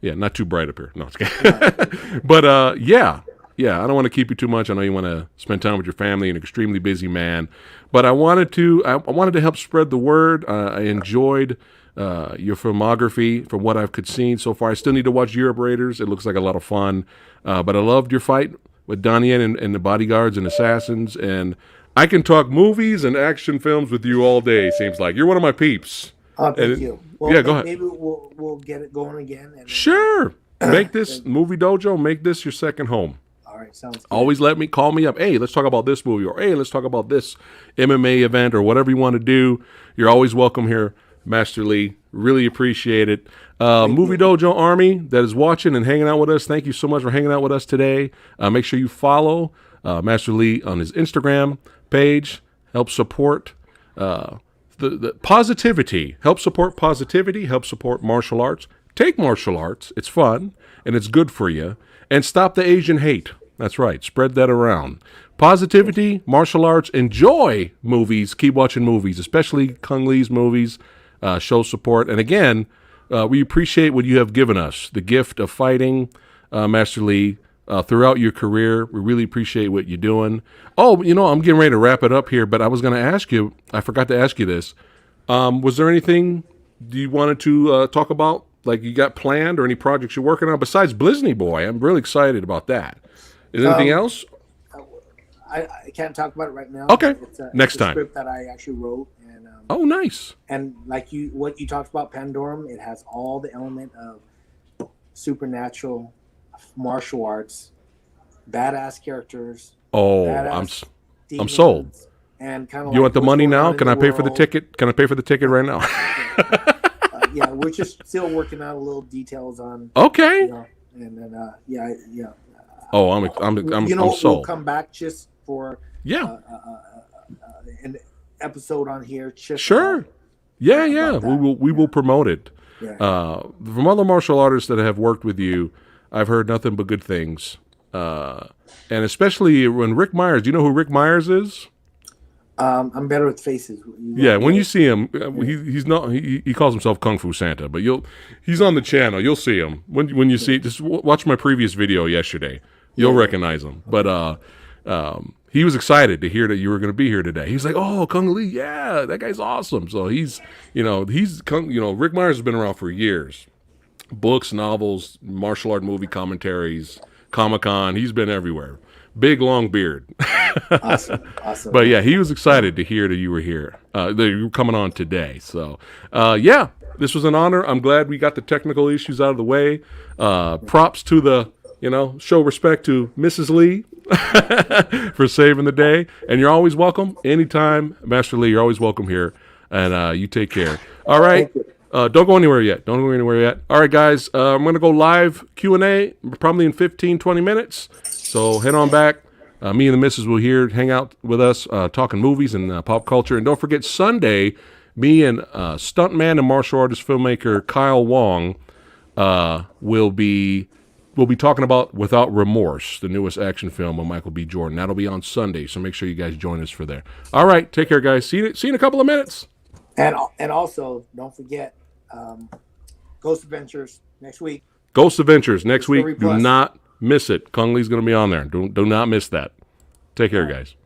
Yeah, not too bright up here. No, it's okay. But, yeah. Yeah, I don't want to keep you too much. I know you want to spend time with your family, an extremely busy man. But I wanted to help spread the word. I enjoyed your filmography from what I've could seen so far. I still need to watch Europe Raiders. It looks like a lot of fun. But I loved your fight with Donnie Yen and the Bodyguards and Assassins. And I can talk movies and action films with you all day, seems like. You're one of my peeps. Oh, thank you. Well, yeah, go ahead. Maybe we'll get it going again. And sure. Make this Movie Dojo, make this your second home. All right, sounds good. Always call me up. Hey, let's talk about this movie, or hey, let's talk about this MMA event, or whatever you want to do. You're always welcome here, Master Lee. Really appreciate it. Movie Dojo Army that is watching and hanging out with us, thank you so much for hanging out with us today. Make sure you follow Master Lee on his Instagram page. Help support the positivity. Help support positivity. Help support martial arts. Take martial arts. It's fun, and it's good for you. And stop the Asian hate. That's right. Spread that around. Positivity, martial arts, enjoy movies. Keep watching movies, especially Kung Lee's movies. Show support. And again, we appreciate what you have given us, the gift of fighting, Master Lee, throughout your career. We really appreciate what you're doing. Oh, I'm getting ready to wrap it up here, but I was going to ask you, I forgot to ask you this. Was there anything you wanted to talk about, like you got planned, or any projects you're working on besides Blizzny Boy? I'm really excited about that. Is there anything else? I can't talk about it right now. Okay, it's next a time. Script that I actually wrote, and oh, nice. And like what you talked about, Pandorum, it has all the element of supernatural, martial arts, badass characters. Oh, I'm sold. And kind of. You want the money now? Can I pay for the ticket? Can I pay for the ticket right now? Yeah, we're just still working out a little details on. Okay. And then yeah. Oh, I'm sold. We'll come back just for an episode on here. Just sure. Yeah. We will promote it. Yeah. From other martial artists that have worked with you, I've heard nothing but good things. And especially when Rick Myers. Do you know who Rick Myers is? I'm better with faces. When you see him, he's not. He calls himself Kung Fu Santa, but he's on the channel. You'll see him when you see. Just watch my previous video yesterday. You'll recognize him. But he was excited to hear that you were going to be here today. He's like, "Oh, Kung Lee, yeah, that guy's awesome." So he's Rick Myers has been around for years. Books, novels, martial art movie commentaries, Comic-Con. He's been everywhere. Big long beard. Awesome. But yeah, he was excited to hear that you were here. That you were coming on today. So this was an honor. I'm glad we got the technical issues out of the way. Props to the show respect to Mrs. Lee for saving the day. And you're always welcome anytime, Master Lee. You're always welcome here. And you take care. All right. Don't go anywhere yet. All right, guys. I'm going to go live Q&A probably in 15, 20 minutes. So head on back. Me and the missus will hang out with us, talking movies and pop culture. And don't forget, Sunday, me and stuntman and martial artist filmmaker Kyle Wong will be talking about Without Remorse, the newest action film of Michael B. Jordan. That'll be on Sunday, so make sure you guys join us for there. All right, take care, guys. See you in a couple of minutes. And also, don't forget, Ghost Adventures next week. Ghost Adventures next week. Discovery Do Plus. not miss it. Kung Lee's going to be on there. Do not miss that. Take care, guys.